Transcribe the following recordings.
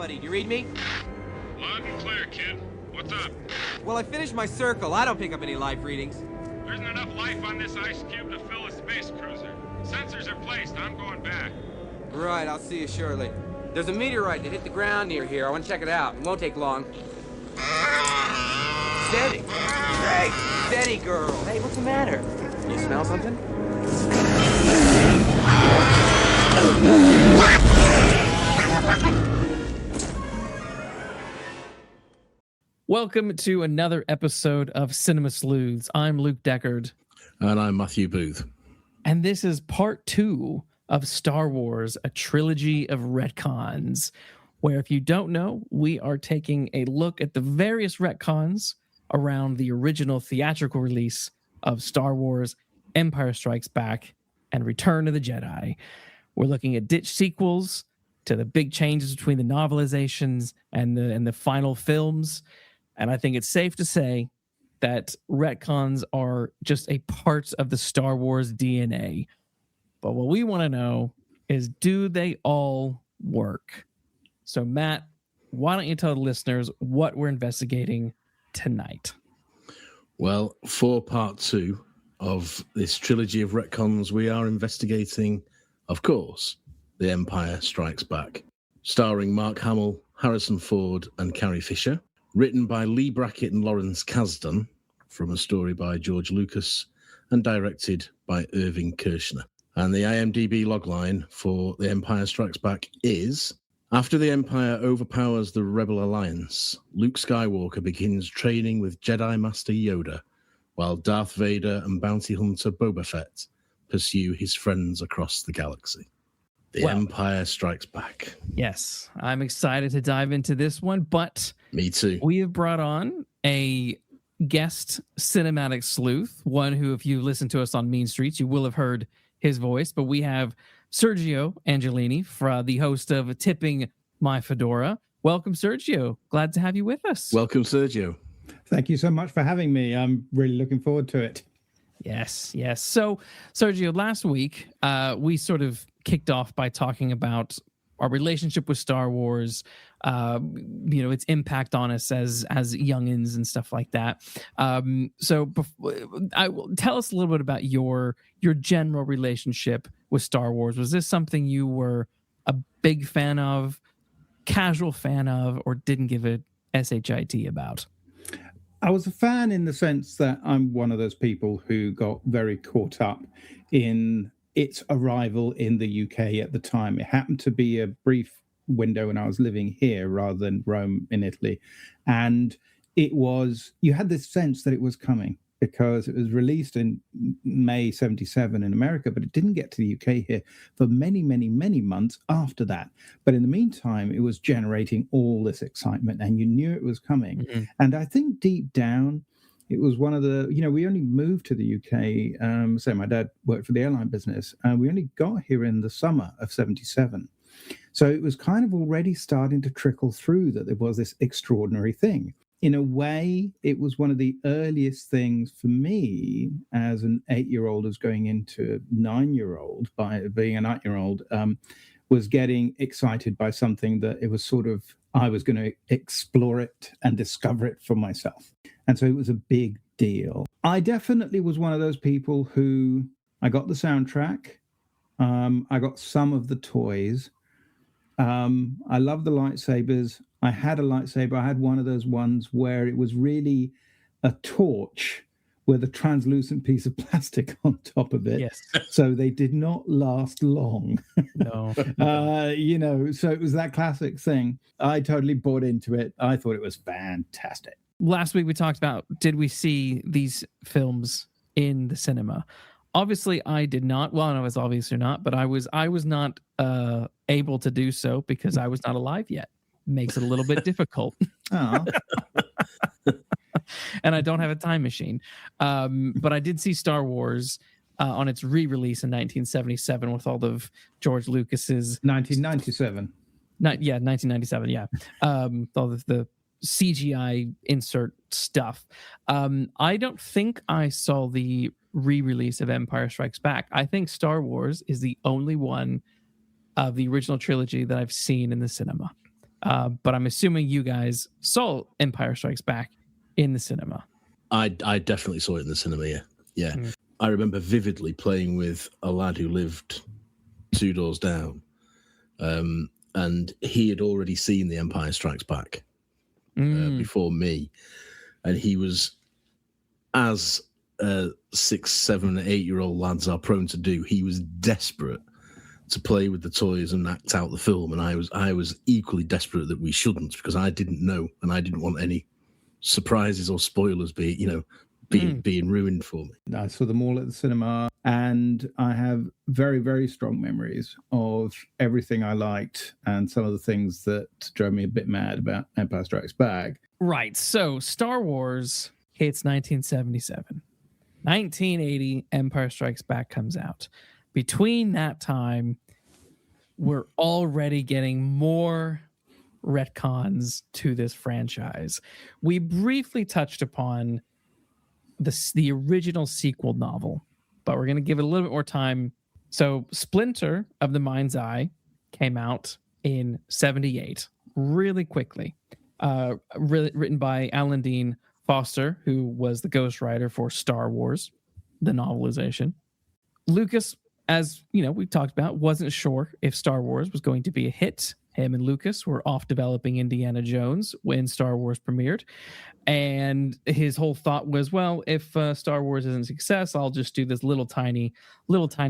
buddy. Do you read me? Loud and clear, kid. What's up? Well, I finished my circle. I don't pick up any life readings. There isn't enough life on this ice cube to fill a space cruiser. Sensors are placed. I'm going back. Right, I'll see you shortly. There's a meteorite that hit the ground near here. I want to check it out. It won't take long. Steady. Hey, steady, girl. Hey, what's the matter? You smell something? Welcome to another episode of Cinema Sleuths. I'm Luke Deckard. And I'm Matthew Booth. And this is part 2 of Star Wars, a trilogy of retcons, where, if you don't know, we are taking a look at the various retcons around the original theatrical release of Star Wars, Empire Strikes Back, and Return of the Jedi. We're looking at ditch sequels to the big changes between the novelizations and the final films. And I think it's safe to say that retcons are just a part of the Star Wars DNA. But what we want to know is, do they all work? So, Matt, why don't you tell the listeners what we're investigating tonight? Well, for part 2 of this trilogy of retcons, we are investigating, of course, The Empire Strikes Back, starring Mark Hamill, Harrison Ford, and Carrie Fisher, written by Leigh Brackett and Lawrence Kasdan, from a story by George Lucas, and directed by Irvin Kershner. And the IMDb logline for The Empire Strikes Back is: after the Empire overpowers the Rebel Alliance, Luke Skywalker begins training with Jedi Master Yoda, while Darth Vader and bounty hunter Boba Fett pursue his friends across the galaxy. The Empire Strikes Back. Yes, I'm excited to dive into this one, but Me too. we have brought on a guest cinematic sleuth, one who, if you listen to us on Mean Streets, you will have heard his voice. But we have Sergio Angelini, the host of Tipping My Fedora. Welcome, Sergio. Glad to have you with us. Welcome, Sergio. Thank you so much for having me. I'm really looking forward to it. Yes. So, Sergio, last week, we sort of kicked off by talking about our relationship with Star Wars, its impact on us as youngins and stuff like that. So tell us a little bit about your general relationship with Star Wars. Was this something you were a big fan of, casual fan of, or didn't give a shit about? I was a fan in the sense that I'm one of those people who got very caught up in its arrival in the UK at the time. It happened to be a brief window when I was living here rather than Rome in Italy. And you had this sense that it was coming because it was released in May 77 in America, but it didn't get to the UK here for many, many, many months after that. But in the meantime, it was generating all this excitement and you knew it was coming. Mm-hmm. And I think deep down, it was one of the, we only moved to the UK. So my dad worked for the airline business, and we only got here in the summer of 77. So it was kind of already starting to trickle through that there was this extraordinary thing. In a way, it was one of the earliest things for me as an 8-year-old as going into 9-year-old, by being a 9-year-old, was getting excited by something that it was sort of, I was going to explore it and discover it for myself. And so it was a big deal. I definitely was one of those people who, I got the soundtrack. I got some of the toys. I love the lightsabers. I had a lightsaber. I had one of those ones where it was really a torch with a translucent piece of plastic on top of it. Yes. So they did not last long. No. So it was that classic thing. I totally bought into it. I thought it was fantastic. Last week we talked about, did we see these films in the cinema? Obviously, I did not. Well, I was obviously not, but I was not able to do so because I was not alive yet. Makes it a little bit difficult. Oh. And I don't have a time machine. But I did see Star Wars on its re-release in 1977 with all of George Lucas's 1997. 1997. Yeah, all of the CGI insert stuff. I don't think I saw the re-release of Empire Strikes Back. I think Star Wars is the only one of the original trilogy that I've seen in the cinema. But I'm assuming you guys saw Empire Strikes Back in the cinema. I definitely saw it in the cinema, yeah. Mm. I remember vividly playing with a lad who lived 2 doors down, and he had already seen The Empire Strikes Back before me, and he was, as 6, 7, 8-year-old lads are prone to do, he was desperate to play with the toys and act out the film, and I was equally desperate that we shouldn't, because I didn't know, and I didn't want any surprises or spoilers being ruined for me. I saw them all at the cinema, and I have very, very strong memories of everything I liked and some of the things that drove me a bit mad about Empire Strikes Back. Right. So Star Wars hits 1977. 1980, Empire Strikes Back comes out. Between that time, we're already getting more retcons to this franchise. We briefly touched upon the original sequel novel, but we're going to give it a little bit more time. So Splinter of the Mind's Eye came out in 78, really quickly. Written by Alan Dean Foster, who was the ghostwriter for Star Wars, the novelization. Lucas, as you know, we talked about, wasn't sure if Star Wars was going to be a hit. Him and Lucas were off developing Indiana Jones when Star Wars premiered. And his whole thought was, well, if Star Wars isn't a success, I'll just do this little tiny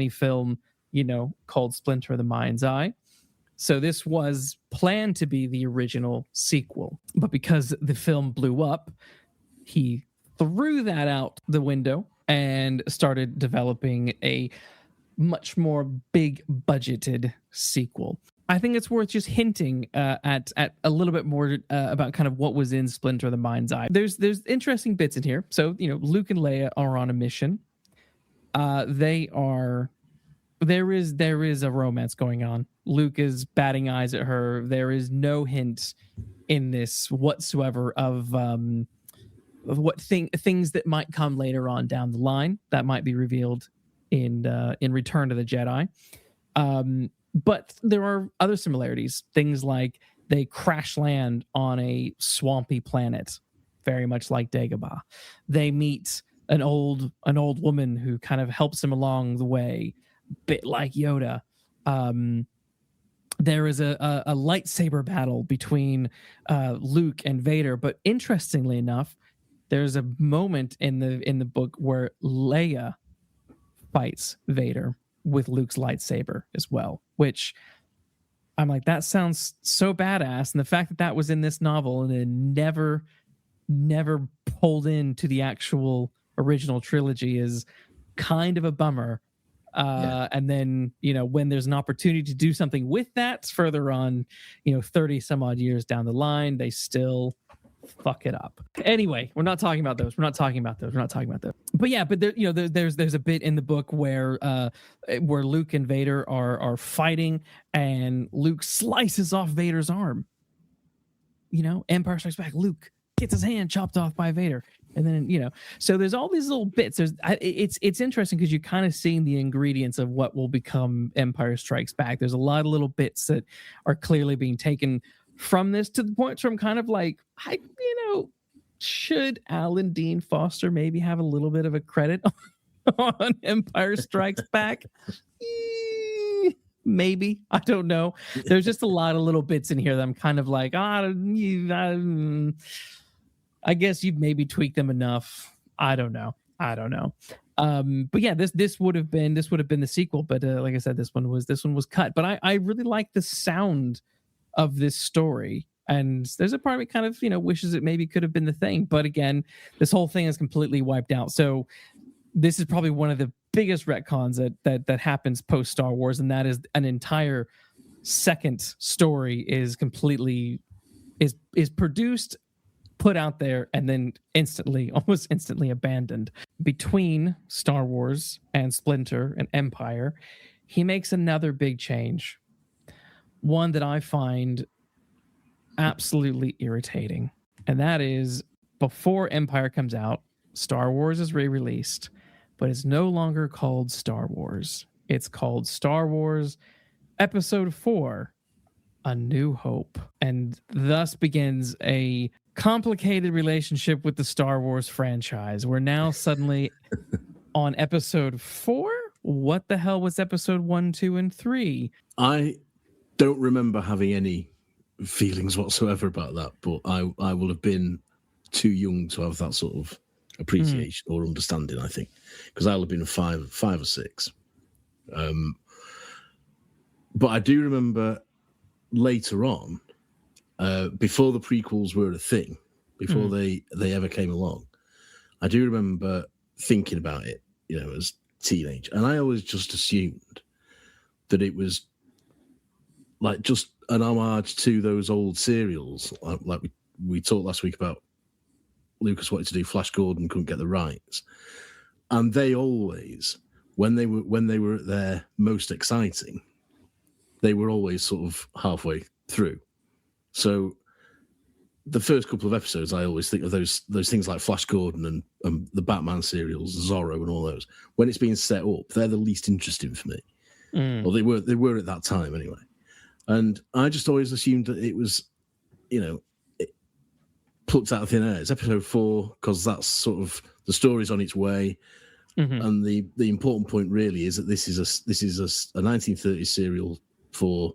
film, called Splinter of the Mind's Eye. So this was planned to be the original sequel. But because the film blew up, he threw that out the window and started developing a much more big budgeted sequel. I think it's worth just hinting at a little bit more about kind of what was in Splinter of the Mind's Eye. There's interesting bits in here. So, Luke and Leia are on a mission. There is a romance going on. Luke is batting eyes at her. There is no hint in this whatsoever of what things that might come later on down the line that might be revealed in Return to the Jedi. But there are other similarities. Things like they crash land on a swampy planet, very much like Dagobah. They meet an old woman who kind of helps them along the way, bit like Yoda. There is a lightsaber battle between Luke and Vader, but interestingly enough, there's a moment in the book where Leia fights Vader with Luke's lightsaber as well, which I'm like, that sounds so badass. And the fact that was in this novel and then never pulled into the actual original trilogy is kind of a bummer. And then, when there's an opportunity to do something with that further on, 30 some odd years down the line, they still fuck it up. Anyway, we're not talking about those. But yeah, but there's a bit in the book where Luke and Vader are fighting, and Luke slices off Vader's arm. Empire Strikes Back, Luke gets his hand chopped off by Vader. And then, so there's all these little bits. It's interesting because you're kind of seeing the ingredients of what will become Empire Strikes Back. There's a lot of little bits that are clearly being taken from this, to the point where I'm kind of like, should Alan Dean Foster maybe have a little bit of a credit on Empire Strikes Back? Maybe. I don't know. There's just a lot of little bits in here that I'm kind of like, I guess you've maybe tweaked them enough. I don't know. But yeah, this would have been the sequel. But like I said, this one was cut. But I really like the sound of this story, and there's a part of me kind of wishes it maybe could have been the thing. But again, this whole thing is completely wiped out. So this is probably one of the biggest retcons that happens post Star Wars, and that is an entire second story is completely is produced, put out there, and then almost instantly abandoned. Between Star Wars and Splinter and Empire, he makes another big change, one that I find absolutely irritating, and that is, before Empire comes out, Star Wars is re-released, but it's no longer called Star Wars. It's called Star Wars Episode 4, A New Hope. And thus begins a complicated relationship with the Star Wars franchise. We're now suddenly on episode 4. What the hell was episode 1, 2, and 3? I don't remember having any feelings whatsoever about that, but I will have been too young to have that sort of appreciation or understanding, I think, because I'll have been five or six. But I do remember later on, before the prequels were a thing, before they ever came along, I do remember thinking about it, as a teenage, and I always just assumed that it was like just an homage to those old serials, like we talked last week about. Lucas wanted to do Flash Gordon, couldn't get the rights, and they always, when they were at their most exciting, they were always sort of halfway through. So the first couple of episodes, I always think of those things like Flash Gordon and the Batman serials, Zorro, and all those. When it's being set up, they're the least interesting for me. Well, they were at that time anyway. And I just always assumed that it was, plucked out of thin air. It's episode 4 because that's sort of the story's on its way, and the important point really is that this is a 1930s serial for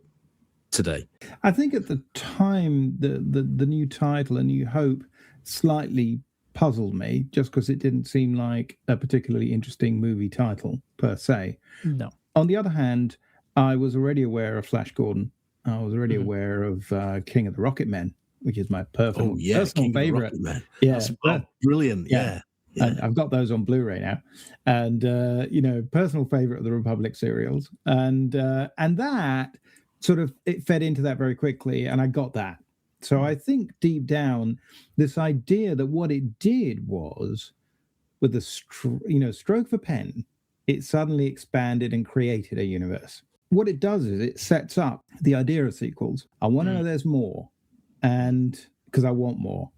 today. I think at the time the new title, A New Hope, slightly puzzled me just because it didn't seem like a particularly interesting movie title per se. No. On the other hand, I was already aware of Flash Gordon. I was already aware of King of the Rocket Men, which is my personal favorite. Yeah, that's brilliant. Yeah. I've got those on Blu-ray now, and personal favorite of the Republic serials, and that sort of it fed into that very quickly, and I got that. So I think deep down, this idea that what it did was, with a stroke of a pen, it suddenly expanded and created a universe. What it does is it sets up the idea of sequels. I want to know there's more. And because I want more.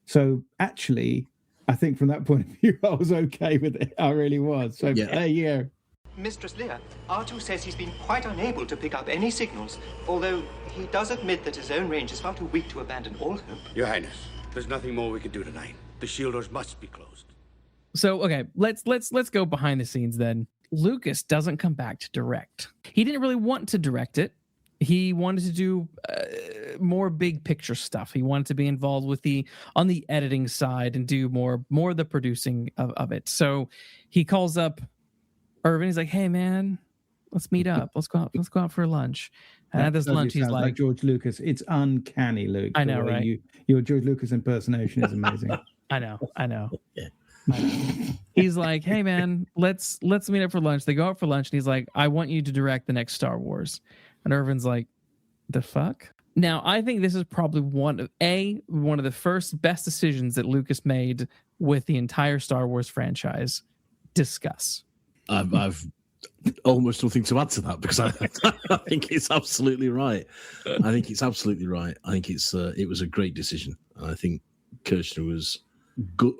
So actually, I think from that point of view, I was okay with it. I really was. So there you go. Mistress Leia, R2 says he's been quite unable to pick up any signals, although he does admit that his own range is far too weak to abandon all hope. Your Highness, there's nothing more we can do tonight. The shield doors must be closed. So, okay, let's go behind the scenes then. Lucas doesn't come back to direct. He didn't really want to direct it. He wanted to do more big picture stuff. He wanted to be involved with on the editing side and do more of the producing of it. So he calls up Irvin. He's like, "Hey man, let's meet up. Let's go out for lunch." And at this lunch, he's like George Lucas. It's uncanny, Luke. I know, right? Your George Lucas impersonation is amazing. I know. Yeah. He's like, "Hey man, let's meet up for lunch." They go out for lunch, and he's like, "I want you to direct the next Star Wars." And Irvin's like, "The fuck?" Now, I think this is probably one of the first best decisions that Lucas made with the entire Star Wars franchise. Discuss. I've almost nothing to add to that because I think it's absolutely right. I think it was a great decision. I think Kershner was good.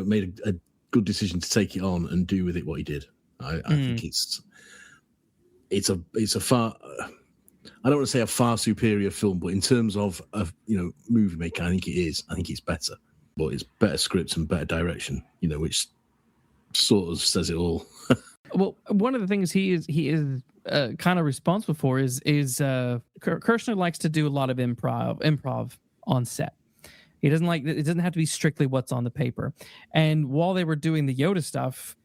Made a good decision to take it on and do with it what he did. I think it's a far. I don't want to say a far superior film, but in terms of movie making, I think it is. I think it's better, but it's better scripts and better direction. Which sort of says it all. Well, one of the things he is kind of responsible for is Kershner likes to do a lot of improv on set. He doesn't like it. Doesn't have to be strictly what's on the paper. And while they were doing the Yoda stuff,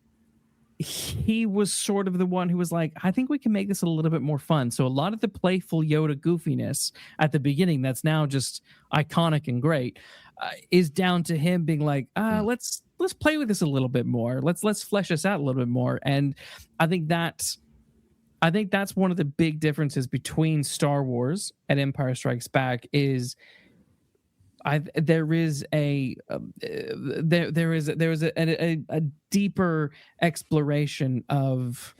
he was sort of the one who was like, I think we can make this a little bit more fun. So a lot of the playful Yoda goofiness at the beginning, that's now just iconic and great, is down to him being like, let's play with this a little bit more. Let's flesh this out a little bit more. And I think that's one of the big differences between Star Wars and Empire Strikes Back is there is a deeper exploration of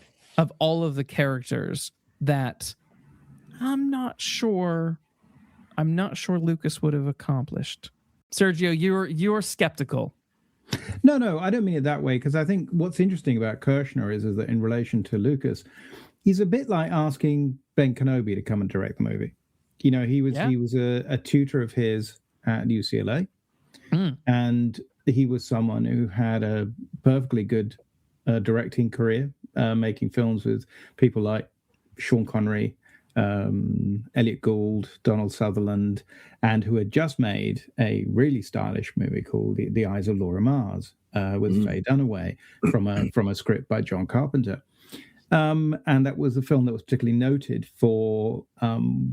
all of the characters that I'm not sure Lucas would have accomplished. Sergio, you're skeptical. No, I don't mean it that way, because I think what's interesting about Kershner is that in relation to Lucas, he's a bit like asking Ben Kenobi to come and direct the movie. he was a tutor of his at UCLA, and he was someone who had a perfectly good directing career, making films with people like Sean Connery, Elliot Gould, Donald Sutherland, and who had just made a really stylish movie called The Eyes of Laura Mars with Faye Dunaway from a script by John Carpenter. And that was a film that was particularly noted for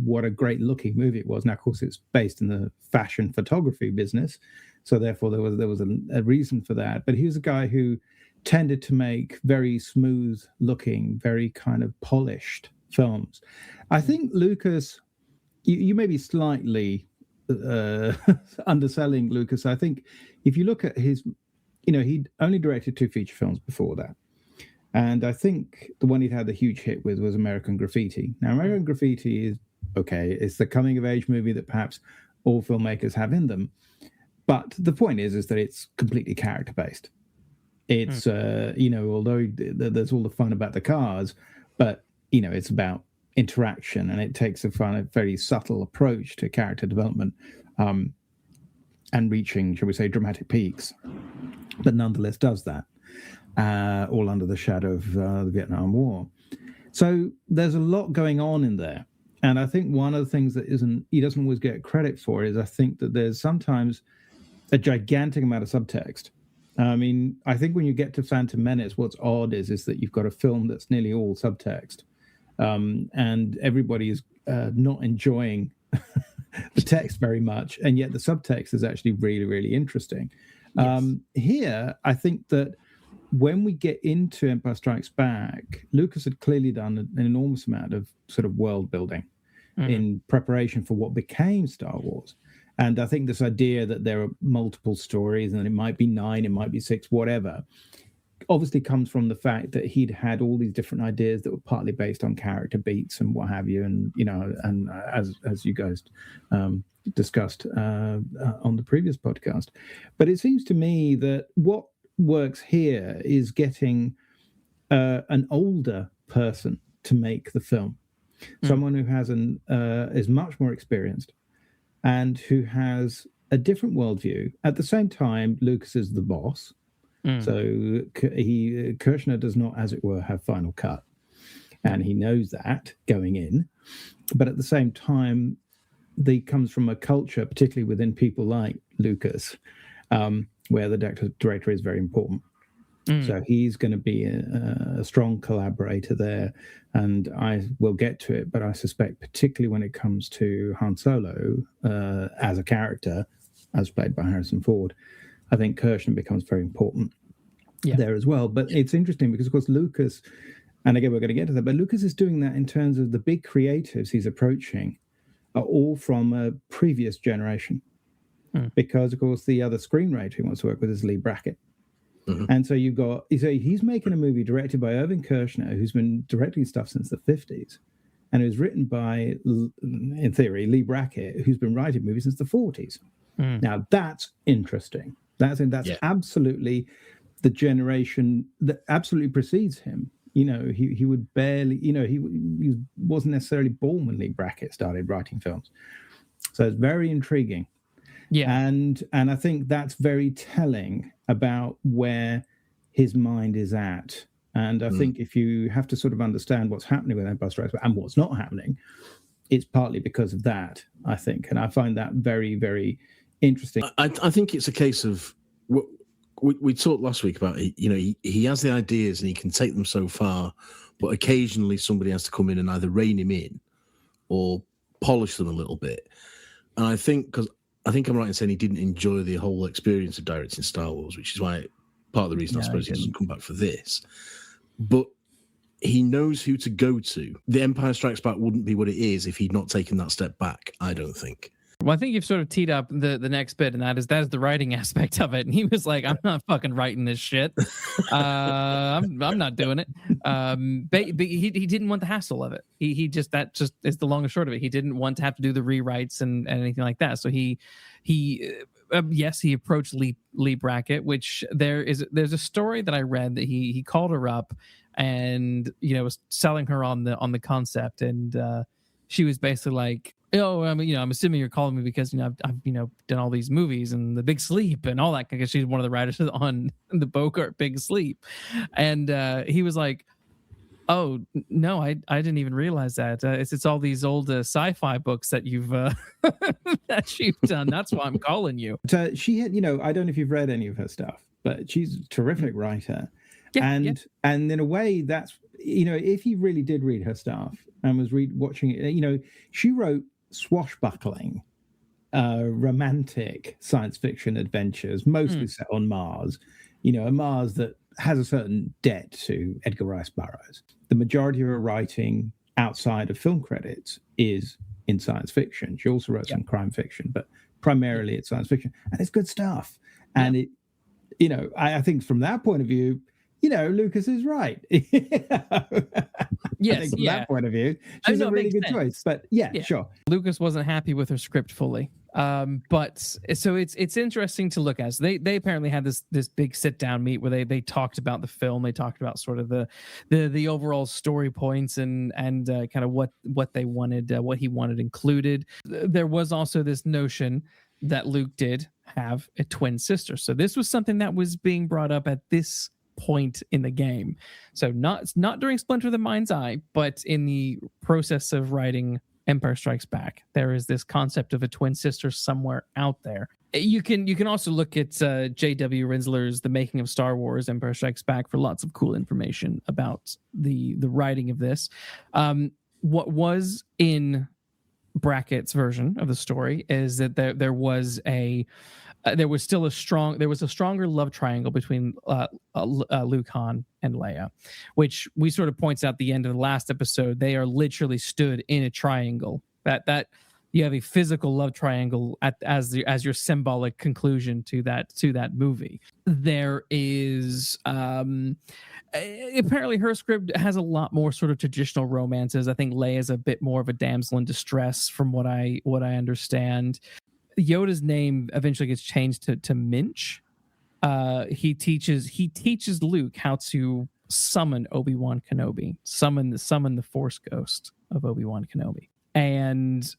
what a great looking movie it was. Now, of course, it's based in the fashion photography business, so therefore there was a reason for that. But he was a guy who tended to make very smooth looking, very kind of polished films. I think Lucas, you may be slightly underselling Lucas. I think if you look at his, he'd only directed 2 feature films before that. And I think the one he'd had the huge hit with was American Graffiti. Now, American Graffiti is okay. It's the coming of age movie that perhaps all filmmakers have in them. But the point is that it's completely character based. It's, although there's all the fun about the cars, but, it's about interaction, and it takes a very subtle approach to character development and reaching, shall we say, dramatic peaks, but nonetheless does that. All under the shadow of the Vietnam War. So there's a lot going on in there. And I think one of the things that he doesn't always get credit for is I think that there's sometimes a gigantic amount of subtext. I mean, I think when you get to Phantom Menace, what's odd is that you've got a film that's nearly all subtext. And everybody is not enjoying the text very much. And yet the subtext is actually really, really interesting. Yes. Here, I think that when we get into Empire Strikes Back, Lucas had clearly done an enormous amount of sort of world building in preparation for what became Star Wars. And I think this idea that there are multiple stories and it might be 9, it might be 6, whatever, obviously comes from the fact that he'd had all these different ideas that were partly based on character beats and what have you. And, and as you guys discussed on the previous podcast. But it seems to me that what works here is getting an older person to make the film, someone who has is much more experienced and who has a different worldview. At the same time, Lucas is the boss, so Kershner does not, as it were, have final cut, and he knows that going in. But at the same time, he comes from a culture, particularly within people like Lucas, where the director is very important. So he's going to be a strong collaborator there. And I will get to it, but I suspect particularly when it comes to Han Solo as a character, as played by Harrison Ford, I think Kershner becomes very important there as well. But it's interesting because, of course, Lucas, and again, we're going to get to that, but Lucas is doing that in terms of the big creatives he's approaching are all from a previous generation. Because, of course, the other screenwriter he wants to work with is Leigh Brackett. And so he's making a movie directed by Irvin Kershner, who's been directing stuff since the 50s, and it was written by, in theory, Leigh Brackett, who's been writing movies since the 40s. Now, that's interesting. That's absolutely the generation that absolutely precedes him. He would barely, he wasn't necessarily born when Leigh Brackett started writing films. So it's very intriguing. Yeah. And I think that's very telling about where his mind is at. And I think if you have to sort of understand what's happening with Empire Strikes Back and what's not happening, it's partly because of that, I think. And I find that very, very interesting. I think it's a case of what we talked last week about, he has the ideas and he can take them so far, but occasionally somebody has to come in and either rein him in or polish them a little bit. And I think I'm right in saying he didn't enjoy the whole experience of directing Star Wars, which is why part of the reason I suppose he doesn't come back for this. But he knows who to go to. The Empire Strikes Back wouldn't be what it is if he'd not taken that step back, I don't think. Well, I think you've sort of teed up the next bit, and that is the writing aspect of it. And he was like, "I'm not fucking writing this shit. I'm not doing it." But he didn't want the hassle of it. He just is the long and short of it. He didn't want to have to do the rewrites and anything like that. So he approached Leigh Brackett, which there's a story that I read that he called her up and was selling her on the concept, and she was basically like, Oh, I mean, I'm assuming you're calling me because I've done all these movies and The Big Sleep and all that. Because she's one of the writers on the Bogart Big Sleep, and he was like, "Oh no, I didn't even realize that. It's all these old sci-fi books that you've done. That's why I'm calling you." So she had, I don't know if you've read any of her stuff, but she's a terrific writer, and in a way, that's if you really did read her stuff and was watching it, she wrote swashbuckling, romantic science fiction adventures, mostly set on Mars. A Mars that has a certain debt to Edgar Rice Burroughs. The majority of her writing outside of film credits is in science fiction. She also wrote some crime fiction, but primarily it's science fiction, and it's good stuff. And it, I think from that point of view, Lucas is right. Yes, from that point of view, she's a really good choice. But sure. Lucas wasn't happy with her script fully. But so it's interesting to look at. So they apparently had this big sit down meet where they talked about the film. They talked about sort of the overall story points and kind of what they wanted, what he wanted included. There was also this notion that Luke did have a twin sister. So this was something that was being brought up at this point in the game. So not during Splinter of the Mind's Eye, but in the process of writing Empire Strikes Back, there is this concept of a twin sister somewhere out there. You can also look at J.W. Rinsler's The Making of Star Wars: Empire Strikes Back for lots of cool information about the writing of this. What was in Brackett's version of the story is that there was a stronger love triangle between Luke, Han, and Leia, which we sort of points out at the end of the last episode. They are literally stood in a triangle. That you have a physical love triangle as your symbolic conclusion to that movie. There is apparently her script has a lot more sort of traditional romances. I think Leia is a bit more of a damsel in distress, from what I understand. Yoda's name eventually gets changed to Minch. He teaches Luke how to summon Obi-Wan Kenobi, summon the Force ghost of Obi-Wan Kenobi, and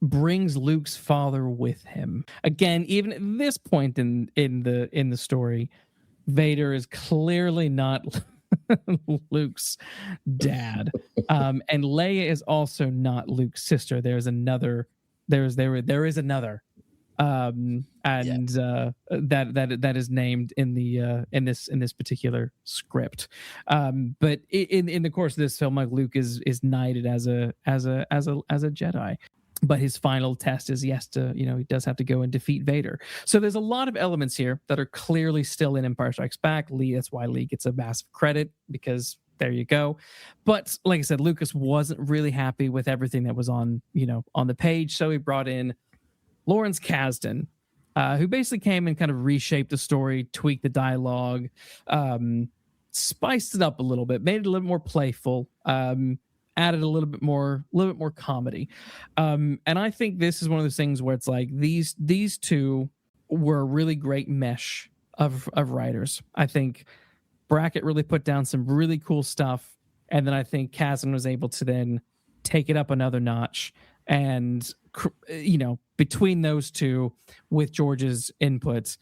brings Luke's father with him. Again, even at this point in the story, Vader is clearly not Luke's dad, and Leia is also not Luke's sister. There is another, that is named in this particular script. But in the course of this film, like, Luke is knighted as a Jedi. But his final test is he does have to go and defeat Vader. So there's a lot of elements here that are clearly still in Empire Strikes Back. That's why Leigh gets a massive credit, because there you go. But like I said, Lucas wasn't really happy with everything that was on the page. So he brought in Lawrence Kasdan, who basically came and kind of reshaped the story, tweaked the dialogue, spiced it up a little bit, made it a little more playful, added a little bit more comedy. And I think this is one of those things where it's like these two were a really great mesh of writers. I think Brackett really put down some really cool stuff, and then I think Kasdan was able to then take it up another notch. And between those two, with George's inputs,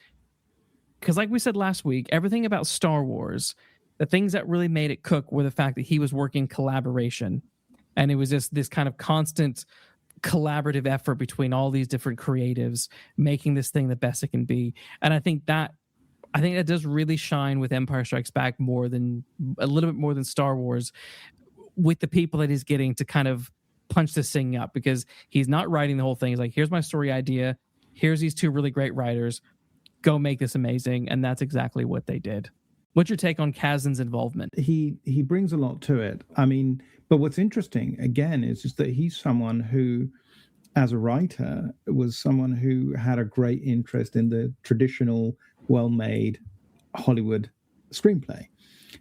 because like we said last week, everything about Star Wars, the things that really made it cook were the fact that he was working collaboration, and it was just this kind of constant collaborative effort between all these different creatives, making this thing the best it can be. And I think that does really shine with Empire Strikes Back a little bit more than Star Wars, with the people that he's getting to kind of punch this thing up, because he's not writing the whole thing. He's like, here's my story idea. Here's these two really great writers. Go make this amazing. And that's exactly what they did. What's your take on Kasdan's involvement? He brings a lot to it. I mean, but what's interesting, again, is just that he's someone who, as a writer, was someone who had a great interest in the traditional, well-made Hollywood screenplay.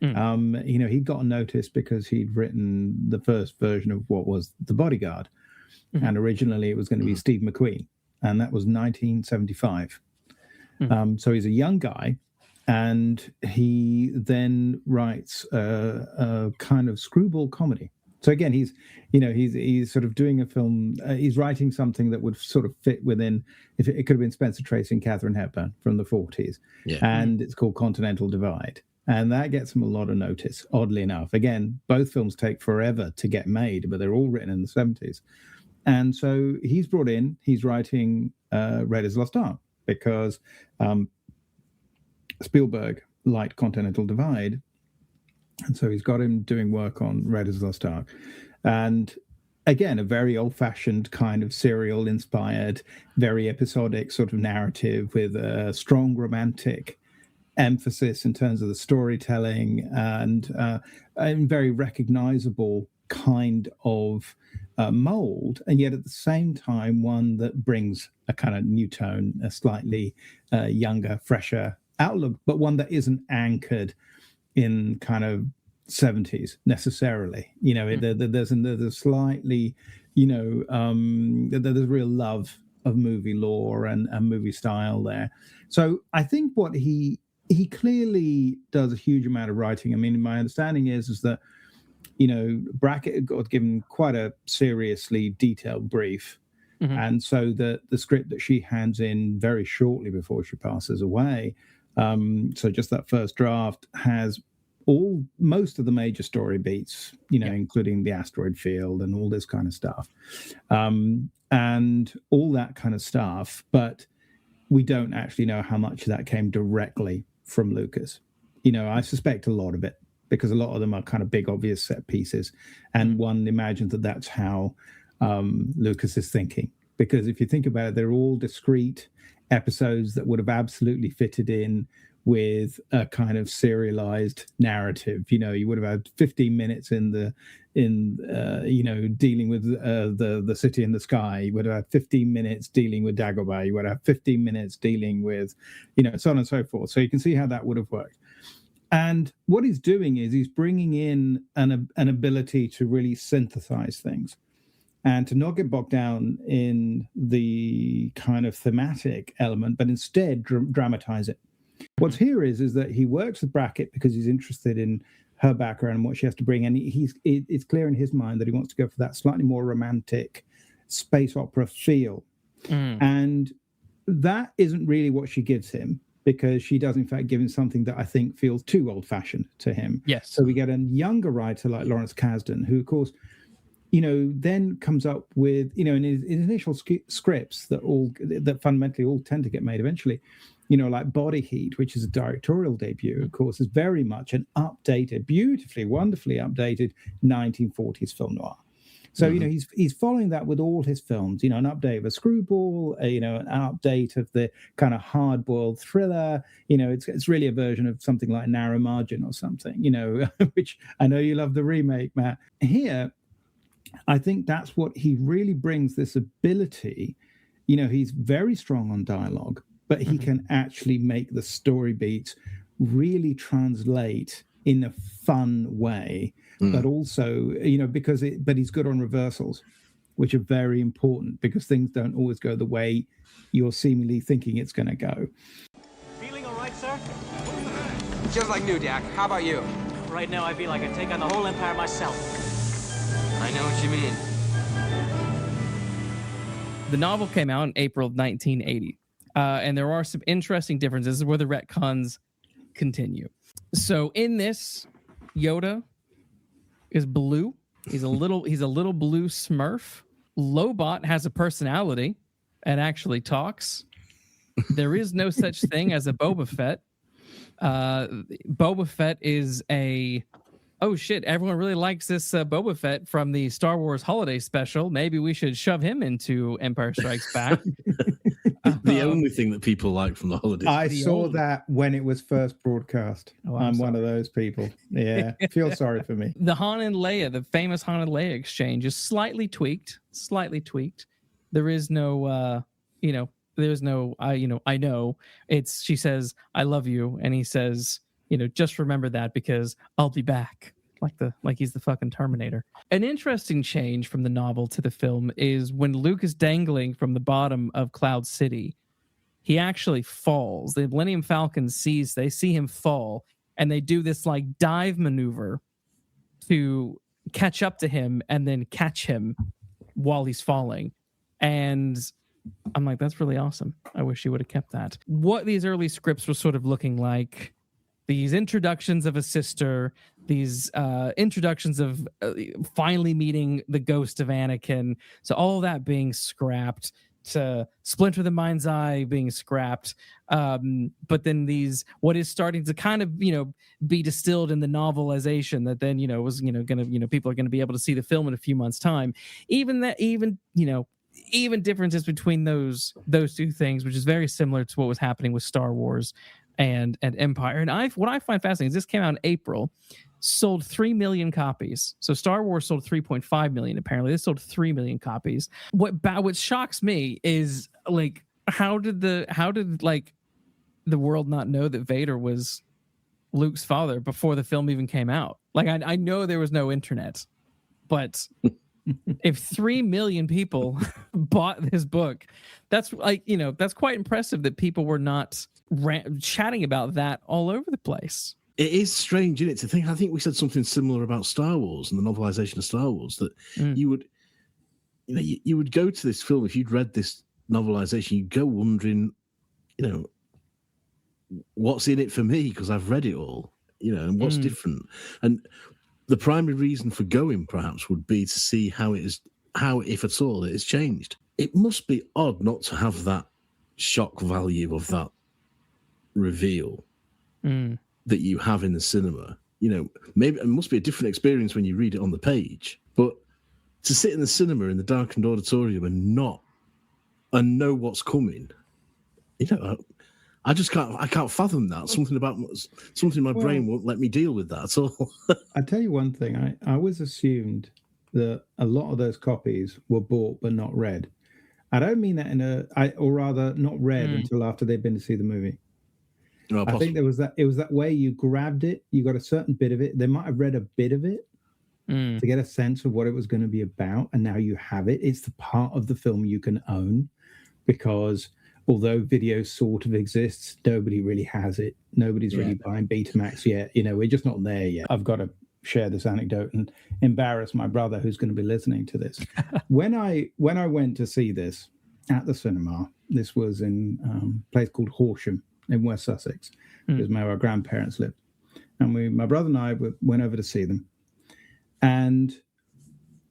He got noticed because he'd written the first version of what was The Bodyguard. Mm-hmm. And originally it was going to be Steve McQueen. And that was 1975. Mm-hmm. So he's a young guy. And he then writes a kind of screwball comedy So again, he's sort of doing a film. He's writing something that would sort of fit within. If it could have been Spencer Tracy and Katharine Hepburn from the 40s, and it's called Continental Divide, and that gets him a lot of notice. Oddly enough, again, both films take forever to get made, but they're all written in the 70s, and so he's brought in. He's writing Raiders of the Lost Ark because Spielberg liked Continental Divide. And so he's got him doing work on Raiders of the Lost Ark. And again, a very old-fashioned kind of serial-inspired, very episodic sort of narrative with a strong romantic emphasis in terms of the storytelling and very recognizable kind of mold. And yet at the same time, one that brings a kind of new tone, a slightly younger, fresher outlook, but one that isn't anchored in kind of 70s necessarily. There's a slightly, there's a real love of movie lore and movie style there. So I think what he clearly does a huge amount of writing. I mean, my understanding is that, Brackett got given quite a seriously detailed brief. Mm-hmm. And so the script that she hands in very shortly before she passes away, so just that first draft has most of the major story beats, including the asteroid field and all this kind of stuff, and all that kind of stuff. But we don't actually know how much of that came directly from Lucas. I suspect a lot of it, because a lot of them are kind of big, obvious set pieces. And one imagines that that's how Lucas is thinking. Because if you think about it, they're all discrete episodes that would have absolutely fitted in with a kind of serialized narrative. You would have had 15 minutes dealing with the city in the sky. You would have had 15 minutes dealing with Dagobah. You would have 15 minutes dealing with, so on and so forth. So you can see how that would have worked. And what he's doing is he's bringing in an ability to really synthesize things and to not get bogged down in the kind of thematic element, but instead dramatize it. What's here is that he works with Brackett because he's interested in her background and what she has to bring. And it's clear in his mind that he wants to go for that slightly more romantic space opera feel. And that isn't really what she gives him, because she does, in fact, give him something that I think feels too old-fashioned to him. Yes. So we get a younger writer like Lawrence Kasdan, who, of course, then comes up with, in his initial scripts that fundamentally all tend to get made eventually, like Body Heat, which is a directorial debut, of course, is very much an updated, beautifully, wonderfully updated 1940s film noir. So, he's following that with all his films, an update of a screwball, an update of the kind of hard-boiled thriller. It's really a version of something like Narrow Margin or something, which I know you love the remake, Matt. Here, I think that's what he really brings, this ability. He's very strong on dialogue, but he can actually make the story beats really translate in a fun way, but also, but he's good on reversals, which are very important, because things don't always go the way you're seemingly thinking it's going to go. Feeling all right, sir? Just like new, Dak. How about you? Right now, I feel like I can take on the whole empire myself. I know what you mean. The novel came out in April of 1980, and there are some interesting differences. This is where the retcons continue. So in this, Yoda is blue. He's a little blue Smurf. Lobot has a personality and actually talks. There is no such thing as a Boba Fett. Boba Fett is oh shit, everyone really likes this Boba Fett from the Star Wars holiday special. Maybe we should shove him into Empire Strikes Back. The only thing that people like from the holidays. I saw that when it was first broadcast. I'm one of those people. Yeah, feel sorry for me. The Han and Leia, the famous Han and Leia exchange, is slightly tweaked. There is no, there's no, I know. She says, I love you. And he says, just remember that, because I'll be back. Like he's the fucking Terminator. An interesting change from the novel to the film is when Luke is dangling from the bottom of Cloud City, he actually falls. The Millennium Falcon they see him fall, and they do this like dive maneuver to catch up to him and then catch him while he's falling. And I'm like, that's really awesome. I wish he would have kept that. What these early scripts were sort of looking like, these introductions of a sister, these introductions of finally meeting the ghost of Anakin. So all of that being scrapped, to Splinter the Mind's Eye being scrapped. But then these, what is starting to kind of, be distilled in the novelization that then, was, gonna, people are going to be able to see the film in a few months' time. Even differences between those two things, which is very similar to what was happening with Star Wars and Empire. And what I find fascinating is this came out in April, sold 3 million copies. So Star Wars sold 3.5 million. Apparently, this sold 3 million copies. What shocks me is like, how did the world not know that Vader was Luke's father before the film even came out? Like, I know there was no internet, but if 3 million people bought this book, that's like, that's quite impressive that people were not chatting about that all over the place. It is strange, isn't it, to think? I think we said something similar about Star Wars and the novelization of Star Wars, that you would go to this film, if you'd read this novelization, you'd go wondering, what's in it for me, because I've read it all, and what's different. And the primary reason for going, perhaps, would be to see how, if at all, it has changed. It must be odd not to have that shock value of that reveal that you have in the cinema. Maybe it must be a different experience when you read it on the page, but to sit in the cinema in the darkened auditorium and know what's coming, I can't fathom that. Something in my brain won't let me deal with that at all. I tell you one thing, I always assumed that a lot of those copies were bought but not read. I don't mean that or rather not read until after they'd been to see the movie. Oh, I think it was that way you grabbed it, you got a certain bit of it. They might have read a bit of it to get a sense of what it was going to be about, and now you have it. It's the part of the film you can own, because although video sort of exists, nobody really has it. Nobody's really buying Betamax yet. We're just not there yet. I've got to share this anecdote and embarrass my brother, who's going to be listening to this. When I went to see this at the cinema, this was in a place called Horsham in West Sussex, because where our grandparents lived. And my brother and I went over to see them. And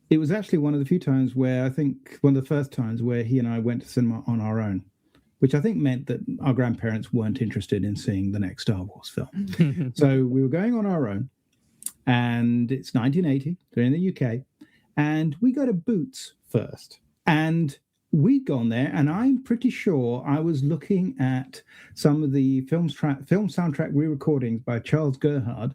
it was actually one of the few times where, I think one of the first times where he and I went to cinema on our own, which I think meant that our grandparents weren't interested in seeing the next Star Wars film. So we were going on our own, and it's 1980, they're in the UK, and we go to Boots first. And we'd gone there, and I'm pretty sure I was looking at some of the film soundtrack re-recordings by Charles Gerhard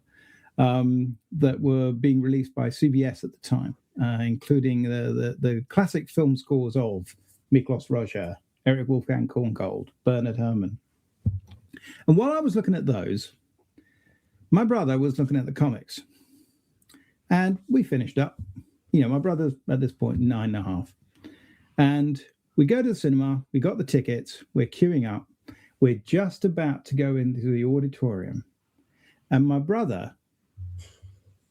that were being released by CBS at the time, including the classic film scores of Miklos Rozsa, Eric Wolfgang Korngold, Bernard Herrmann. And while I was looking at those, my brother was looking at the comics. And we finished up. My brother's at this point 9.5. And we go to the cinema, we got the tickets, we're queuing up, we're just about to go into the auditorium. And my brother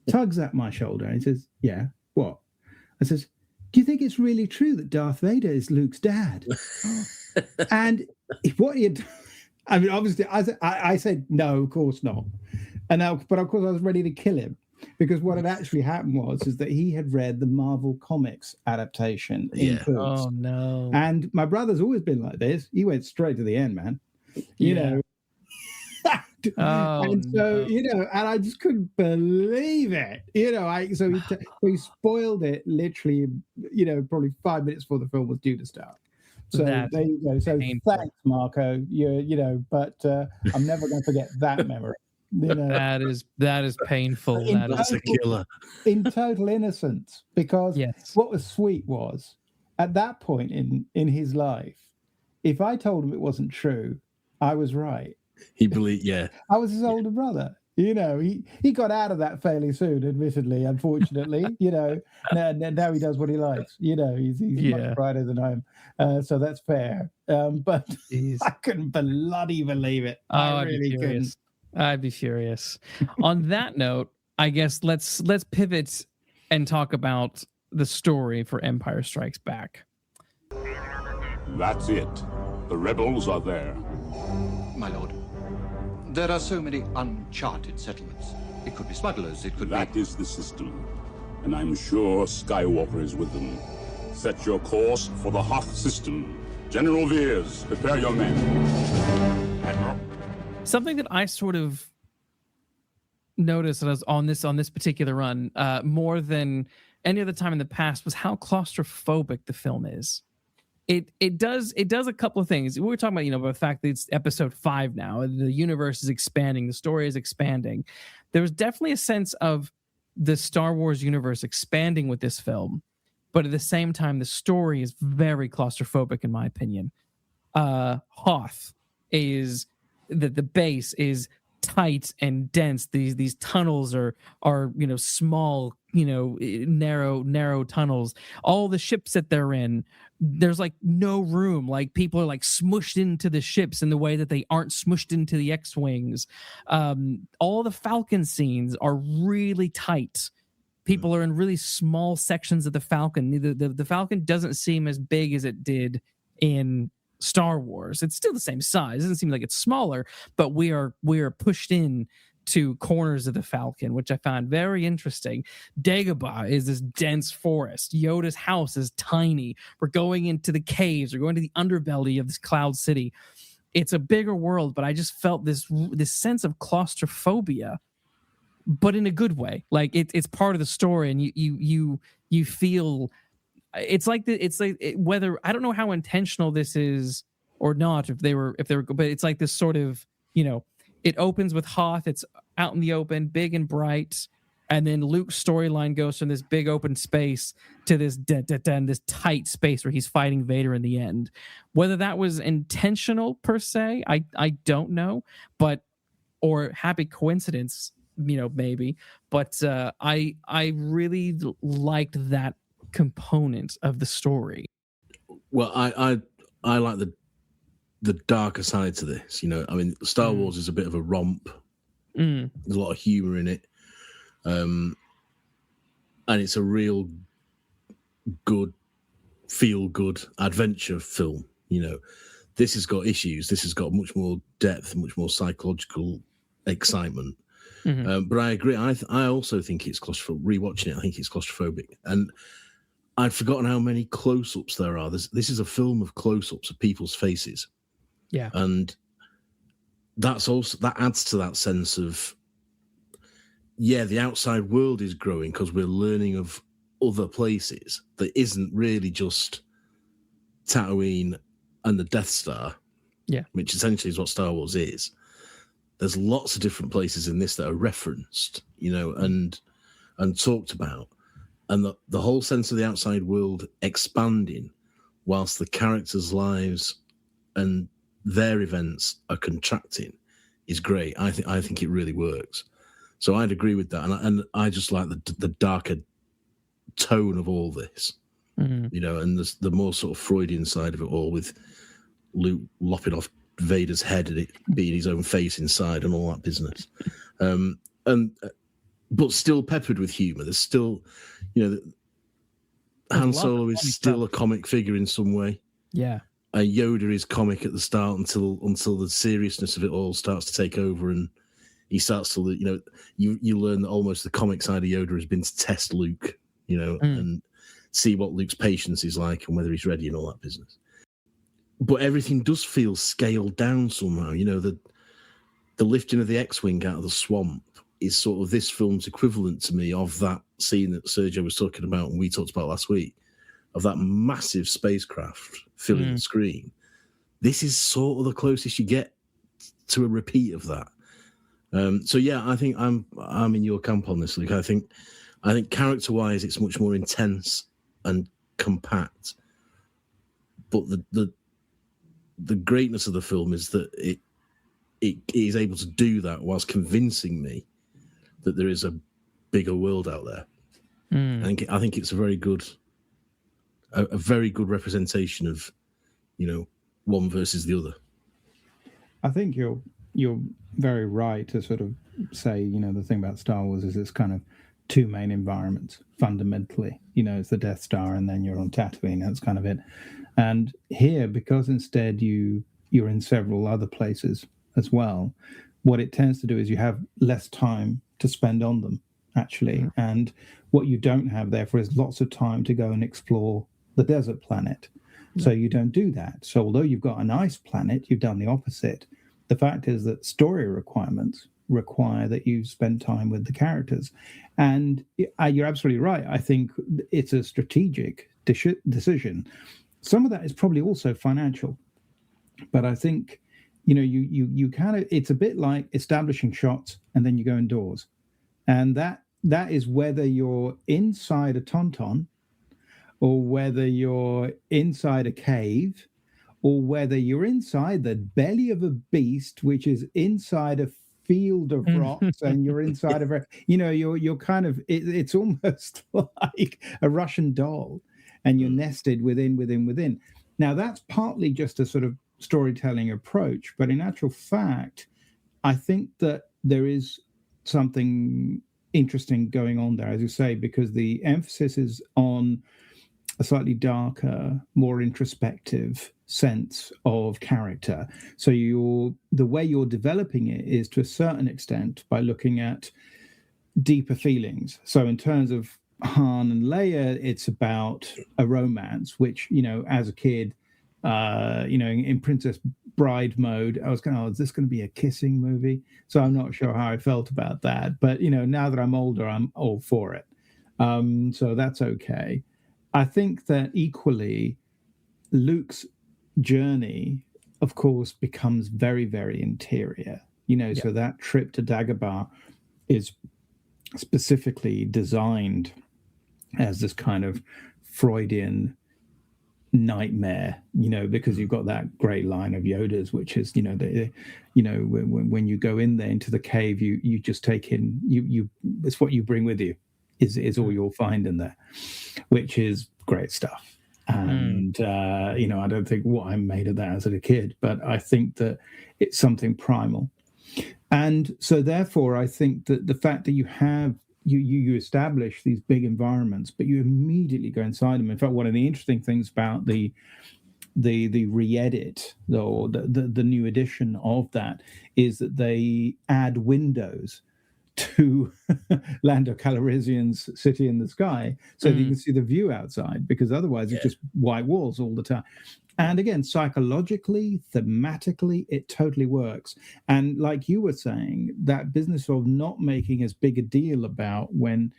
tugs at my shoulder and he says, "Yeah, what?" I says, "Do you think it's really true that Darth Vader is Luke's dad?" And what he had, I mean, obviously, I said, "No, of course not." But of course, I was ready to kill him, because what had actually happened is that he had read the Marvel Comics adaptation in Boots. Oh no! And my brother's always been like this. He went straight to the end, man. You know. And so, and I just couldn't believe it. So he spoiled it literally, probably 5 minutes before the film was due to start. So there you go. So thanks, Marco. But I'm never going to forget that memory. That is painful. That's a killer. In total innocence, because what was sweet was, at that point in his life, if I told him it wasn't true, I was right. He believed, I was his older brother. He got out of that fairly soon, admittedly, unfortunately. Now he does what he likes. He's much brighter than I am. So that's fair. But I couldn't bloody believe it. I really couldn't. I'd be furious. On that note, I guess let's pivot and talk about the story for Empire Strikes Back. That's it. The rebels are there. My lord, there are so many uncharted settlements. It could be smugglers, it could be... That is the system. And I'm sure Skywalker is with them. Set your course for the Hoth system. General Veers, prepare your men. Admiral. Something that I sort of noticed that I was on this particular run, more than any other time in the past, was how claustrophobic the film is. It does a couple of things. We were talking about, about the fact that it's episode 5 now. The universe is expanding. The story is expanding. There's definitely a sense of the Star Wars universe expanding with this film, but at the same time, the story is very claustrophobic, in my opinion. Hoth is the base is tight and dense. These tunnels are small, narrow tunnels. All the ships that they're in, there's like no room. Like people are like smushed into the ships in the way that they aren't smushed into the X-Wings. All the Falcon scenes are really tight. People are in really small sections of the Falcon. The Falcon doesn't seem as big as it did in Star Wars. It's still the same size. It doesn't seem like it's smaller, but we are pushed in to corners of the Falcon, which I found very interesting. Dagobah is this dense forest. Yoda's house is tiny. We're going into the caves. We're going to the underbelly of this Cloud City. It's a bigger world, but I just felt this sense of claustrophobia, but in a good way. Like it's part of the story, and you feel it's like whether I don't know how intentional this is or not, if they were, but it's like this sort of, it opens with Hoth. It's out in the open, big and bright. And then Luke's storyline goes from this big open space to this this tight space where he's fighting Vader in the end. Whether that was intentional per se, I don't know, or happy coincidence, maybe. But I really liked that component of the story. Well, I like the darker side to this. Star Wars is a bit of a romp. There's a lot of humor in it, and it's a real good, feel good adventure film. This has got issues. This has got much more depth, much more psychological excitement. But I agree. I also think it's claustrophobic. Rewatching it, I think it's claustrophobic, and I'd forgotten how many close-ups there are. This is a film of close-ups of people's faces. Yeah. And that adds to that sense of, the outside world is growing because we're learning of other places that isn't really just Tatooine and the Death Star. Yeah. Which essentially is what Star Wars is. There's lots of different places in this that are referenced, and talked about. And the whole sense of the outside world expanding whilst the characters' lives and their events are contracting is great. I think it really works. So I'd agree with that. And I just like the darker tone of all this, and the more sort of Freudian side of it all, with Luke lopping off Vader's head and it being his own face inside and all that business. But still peppered with humor. There's still, Han Solo is still a comic figure in some way. Yeah. Yoda is comic at the start until the seriousness of it all starts to take over, and he starts to, you learn that almost the comic side of Yoda has been to test Luke, and see what Luke's patience is like and whether he's ready and all that business. But everything does feel scaled down somehow. The lifting of the X-Wing out of the swamp is sort of this film's equivalent to me of that scene that Sergio was talking about and we talked about last week, of that massive spacecraft filling the screen. This is sort of the closest you get to a repeat of that. So yeah, I think I'm in your camp on this, Luke. I think character-wise, it's much more intense and compact. But the greatness of the film is that it is able to do that whilst convincing me that there is a bigger world out there. I think it's a very good representation of, one versus the other. I think you're very right to sort of say, the thing about Star Wars is it's kind of two main environments fundamentally. It's the Death Star, and then you're on Tatooine. That's kind of it. And here, because instead you're in several other places as well, what it tends to do is you have less time to spend on them, actually. And what you don't have, therefore, is lots of time to go and explore the desert planet. So you don't do that. So although you've got a nice planet, you've done the opposite. The fact is that story requirements require that you spend time with the characters. And you're absolutely right. I think it's a strategic decision. Some of that is probably also financial. But I think, you kind of, it's a bit like establishing shots and then you go indoors. And that is whether you're inside a tauntaun, or whether you're inside a cave, or whether you're inside the belly of a beast, which is inside a field of rocks, and you're inside of you're kind of, it's almost like a Russian doll, and you're nested within. Now, that's partly just a sort of storytelling approach, but in actual fact, I think that there is something interesting going on there, as you say, because the emphasis is on a slightly darker, more introspective sense of character. So the way you're developing it is to a certain extent by looking at deeper feelings. So in terms of Han and Leia, it's about a romance, which, as a kid, in Princess Bride mode, I was going, is this going to be a kissing movie? So I'm not sure how I felt about that. But, now that I'm older, I'm all for it. So that's okay. I think that equally, Luke's journey, of course, becomes very, very interior. So that trip to Dagobah is specifically designed as this kind of Freudian nightmare, because you've got that great line of Yoda's, which is, when you go in there into the cave, you just take in, it's what you bring with you is all you'll find in there, which is great stuff. And, I don't think what I made of that as a kid, but I think that it's something primal. And so therefore, I think that the fact that you have, you establish these big environments, but you immediately go inside them. In fact, one of the interesting things about the re-edit or the new edition of that is that they add windows to Lando Calrissian's City in the Sky, so that you can see the view outside, because otherwise it's just white walls all the time. And again, psychologically, thematically, it totally works. And like you were saying, that business of not making as big a deal about when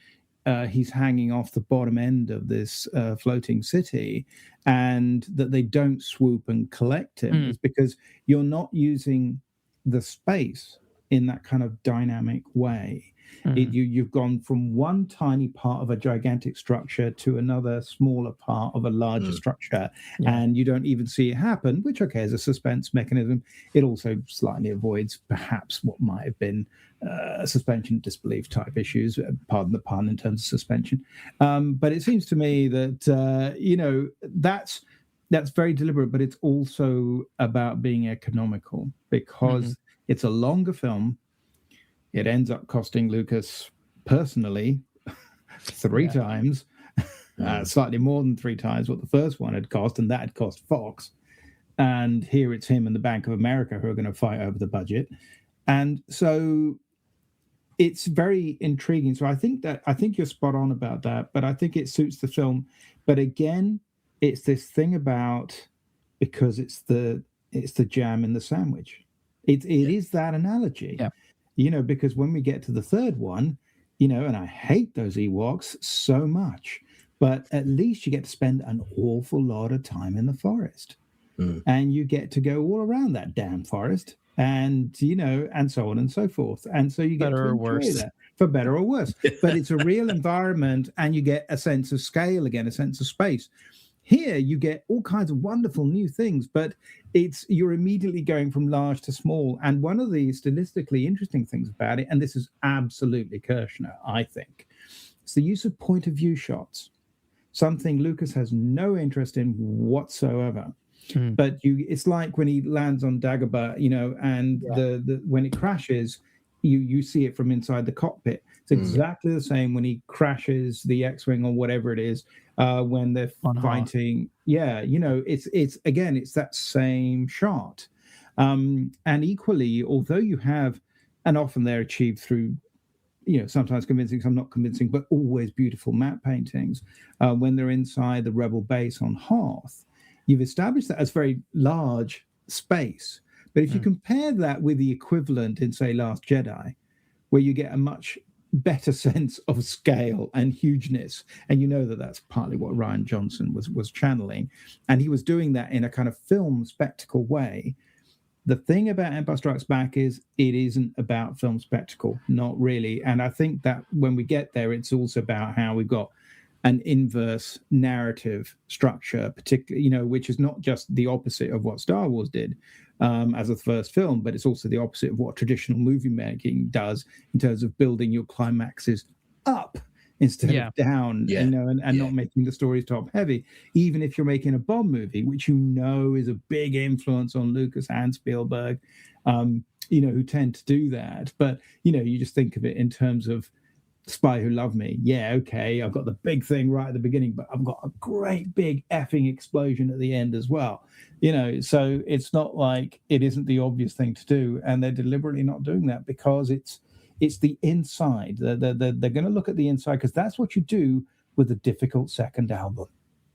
he's hanging off the bottom end of this floating city, and that they don't swoop and collect him, is because you're not using the space in that kind of dynamic way. You've gone from one tiny part of a gigantic structure to another smaller part of a larger structure, and you don't even see it happen, which, okay, is a suspense mechanism. It also slightly avoids perhaps what might have been suspension disbelief type issues, pardon the pun, in terms of suspension. But it seems to me that, that's very deliberate, but it's also about being economical, because it's a longer film. It ends up costing Lucas personally 3 times, slightly more than 3 times what the first one had cost, and that had cost Fox. And here it's him and the Bank of America who are going to fight over the budget. And so it's very intriguing. So I think you're spot on about that, but I think it suits the film. But again, it's this thing about, because it's the jam in the sandwich. It is that analogy. Because when we get to the third one, and I hate those Ewoks so much, but at least you get to spend an awful lot of time in the forest, and you get to go all around that damn forest, and and so on and so forth, and so you get better to enjoy that, for better or worse. But it's a real environment, and you get a sense of scale again, a sense of space. Here you get all kinds of wonderful new things, but you're immediately going from large to small. And one of the stylistically interesting things about it, and this is absolutely Kershner, I think, it's the use of point of view shots, something Lucas has no interest in whatsoever. But it's like when he lands on Dagobah, and when it crashes, you see it from inside the cockpit. It's exactly the same when he crashes the X-wing or whatever it is, when they're fighting. Yeah, it's that same shot. And equally, although you have, and often they're achieved through, sometimes convincing, some not convincing, but always beautiful matte paintings. When they're inside the Rebel base on Hoth, you've established that as very large space. But if you compare that with the equivalent in, say, Last Jedi, where you get a much better sense of scale and hugeness, and that's partly what Rian Johnson was channeling, and he was doing that in a kind of film spectacle way. The thing about Empire Strikes Back is it isn't about film spectacle, not really. And I think that when we get there, it's also about how we've got an inverse narrative structure, particularly, which is not just the opposite of what Star Wars did as a first film, but it's also the opposite of what traditional movie making does in terms of building your climaxes up instead of down, and not making the stories top heavy. Even if you're making a Bond movie, which is a big influence on Lucas and Spielberg, who tend to do that. But, you just think of it in terms of Spy Who Loved Me. Yeah, okay, I've got the big thing right at the beginning, but I've got a great big effing explosion at the end as well. So it's not like it isn't the obvious thing to do, and they're deliberately not doing that because it's the inside. They're going to look at the inside because that's what you do with a difficult second album,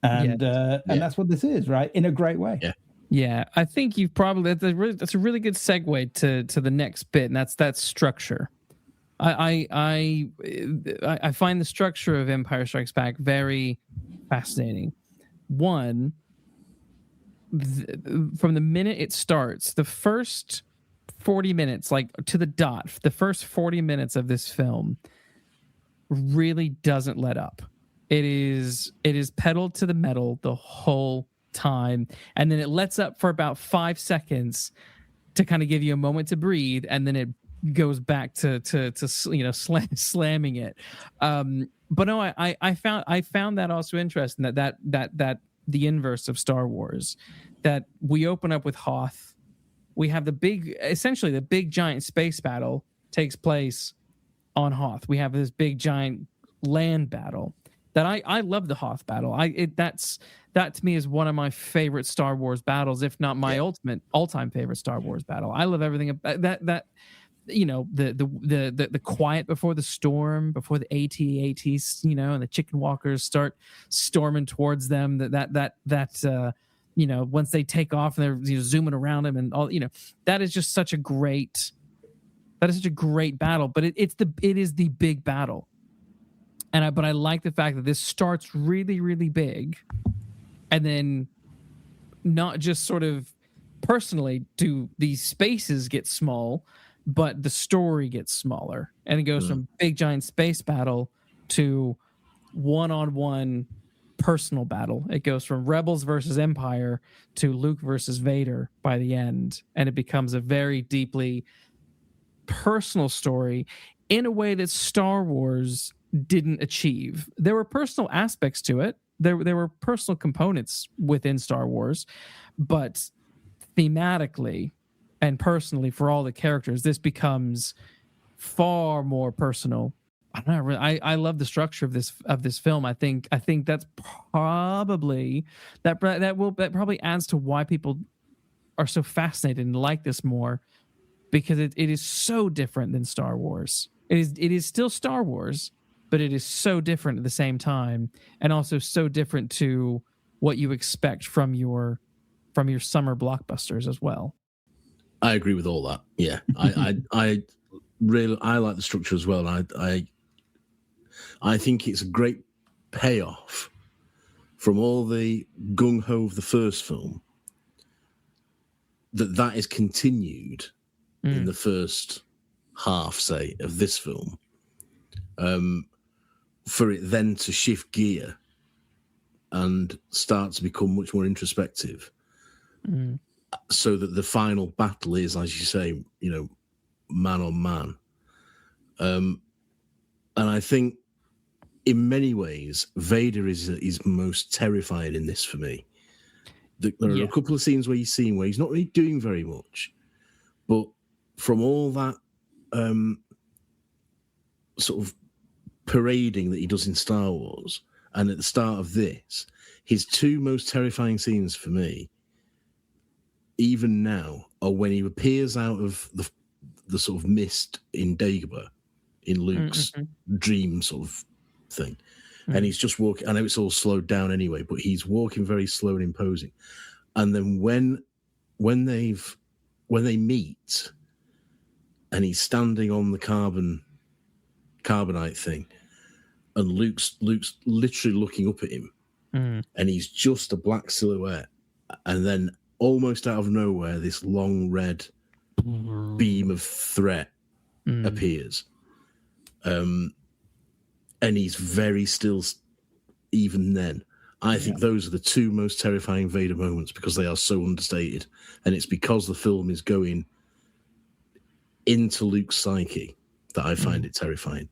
and that's what this is, right? In a great way. Yeah. I think you've probably that's a really good segue to the next bit, and that's structure. I find the structure of Empire Strikes Back very fascinating. One, from the minute it starts, the first 40 minutes, like to the dot, the first 40 minutes of this film really doesn't let up. It is pedal to the metal the whole time, and then it lets up for about 5 seconds to kind of give you a moment to breathe, and then it goes back to slamming it. But no, I found that also interesting, that the inverse of Star Wars, that we open up with Hoth. We have the big giant space battle takes place on Hoth. We have this big giant land battle that I love. The Hoth battle. That to me is one of my favorite Star Wars battles, if not my ultimate all-time favorite Star Wars battle. I love everything about that. The quiet before the storm, before the AT-ATs, and the chicken walkers start storming towards them. Once they take off and they're zooming around them and all, that is just such a great battle. But it is the big battle, but I like the fact that this starts really, really big, and then not just sort of personally do these spaces get small, but the story gets smaller, and it goes from big giant space battle to one-on-one personal battle. It goes from Rebels versus Empire to Luke versus Vader by the end, and it becomes a very deeply personal story in a way that Star Wars didn't achieve. There were personal aspects to it. There were personal components within Star Wars, but thematically and personally, for all the characters, this becomes far more personal. I love the structure of this film. I think that's probably that probably adds to why people are so fascinated and like this more, because it is so different than Star Wars. It is still Star Wars, but it is so different at the same time, and also so different to what you expect from your summer blockbusters as well. I agree with all that. Yeah, I really like the structure as well. I think it's a great payoff from all the gung ho of the first film. That is continued in the first half, say, of this film. For it then to shift gear and start to become much more introspective. So that the final battle is, as you say, man on man. And I think in many ways, Vader is most terrifying in this for me. There are a couple of scenes where you see him where he's not really doing very much, but from all that sort of parading that he does in Star Wars, and at the start of this, his two most terrifying scenes for me, even now, are when he appears out of the sort of mist in Dagobah, in Luke's dream sort of thing. And he's just walking. I know it's all slowed down anyway, but he's walking very slow and imposing. And then when they meet, and he's standing on the carbonite thing, and Luke's literally looking up at him, and he's just a black silhouette, and then almost out of nowhere, this long red beam of threat appears. And he's very still even then. I think those are the two most terrifying Vader moments because they are so understated. And it's because the film is going into Luke's psyche that I find it terrifying.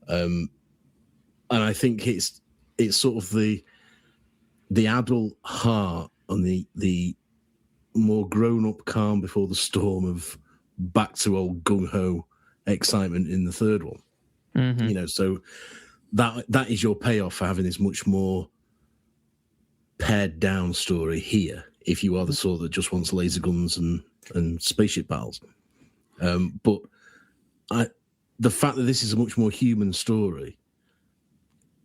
And I think it's sort of the adult heart and the more grown-up calm before the storm of back to old gung-ho excitement in the third one. So that is your payoff for having this much more pared down story here if you are the sort that just wants laser guns and spaceship battles. But the fact that this is a much more human story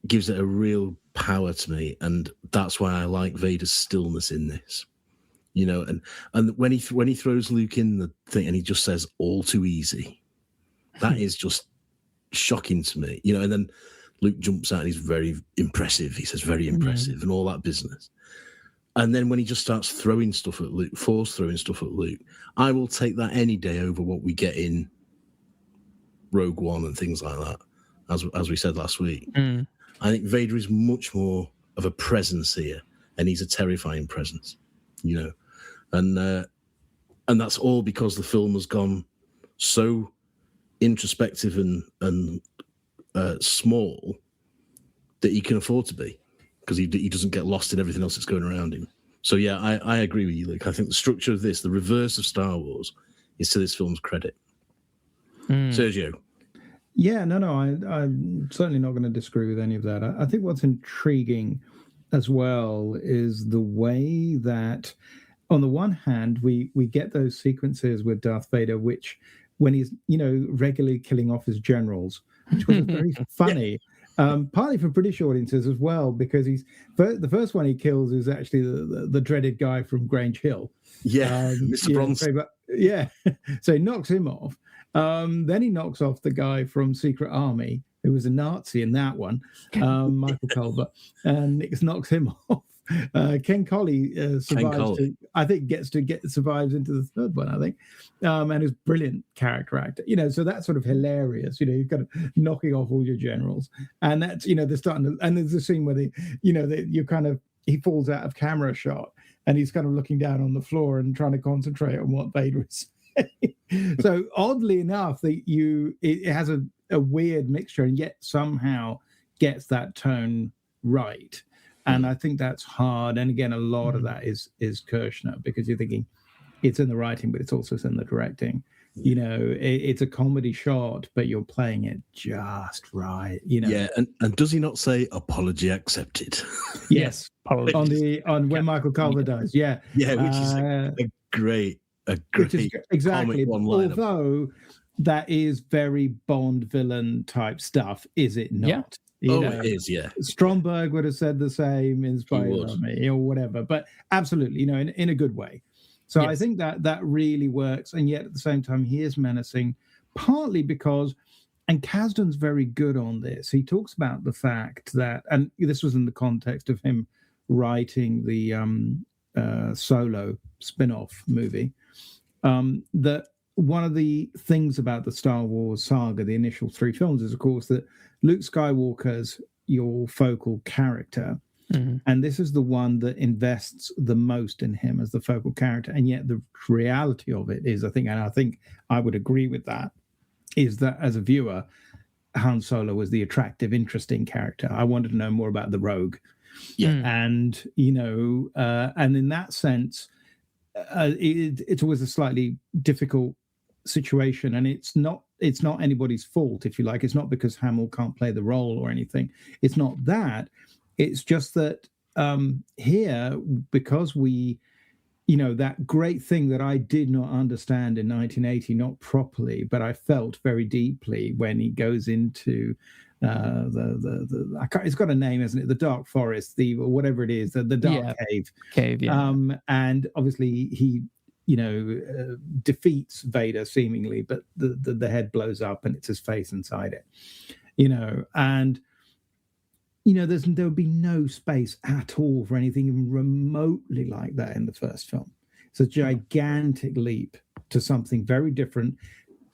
gives it a real power to me, and that's why I like Vader's stillness in this. And when he throws Luke in the thing and he just says all too easy, that is just shocking to me. And then Luke jumps out and he's very impressive. He says very impressive and all that business. And then when he just starts throwing stuff at Luke, throwing stuff at Luke, I will take that any day over what we get in Rogue One and things like that, as we said last week. I think Vader is much more of a presence here, and he's a terrifying presence, and that's all because the film has gone so introspective and small that he can afford to be, because he doesn't get lost in everything else that's going around him. So yeah, I agree with you, Luke. I think the structure of this, the reverse of Star Wars, is to this film's credit. Sergio. Yeah, no, I'm certainly not going to disagree with any of that. I think what's intriguing as well is the way that, on the one hand, we get those sequences with Darth Vader, which when he's regularly killing off his generals, which was very funny. Partly for British audiences as well, because the first one he kills is actually the dreaded guy from Grange Hill. Mr. Bronson. So he knocks him off. Then he knocks off the guy from Secret Army, who was a Nazi in that one, Michael Culver, and knocks him off. Ken Colley survives. Survives into the third one, I think, and is brilliant character actor. So that's sort of hilarious. You've got knocking off all your generals, and that's they're starting to. And there's a scene where he falls out of camera shot, and he's kind of looking down on the floor and trying to concentrate on what Vader is saying. So oddly enough, it has a weird mixture, and yet somehow gets that tone right. And I think that's hard. And again, a lot of that is Kershner, because you're thinking it's in the writing, but it's also in the directing. It's a comedy shot, but you're playing it just right. Yeah, and does he not say apology accepted? Yes, on when Michael Culver does. Yeah, which is a great exactly. one-liner. Although that is very Bond villain type stuff, is it not? Yeah. It is, yeah. Stromberg would have said the same, inspired by me, or whatever. But absolutely, in a good way. So yes. I think that really works, and yet at the same time, he is menacing, partly because, and Kasdan's very good on this. He talks about the fact that, and this was in the context of him writing the Solo spin-off movie, that one of the things about the Star Wars saga, the initial 3 films, is, of course, that Luke Skywalker's your focal character. And this is the one that invests the most in him as the focal character. And yet the reality of it is, I think I would agree with that, is that as a viewer, Han Solo was the attractive, interesting character. I wanted to know more about the rogue. Yeah. And, and in that sense, it's always a slightly difficult situation. And it's not it's not anybody's fault, if you like. It's not because Hamill can't play the role or anything. It's not that. It's just that here, because we, that great thing that I did not understand in 1980, not properly, but I felt very deeply when he goes into it's got a name, isn't it? The Dark Forest, whatever it is, the Dark Cave. And obviously he, defeats Vader seemingly, but the head blows up and it's his face inside it, and there would be no space at all for anything even remotely like that in the first film. It's a gigantic leap to something very different,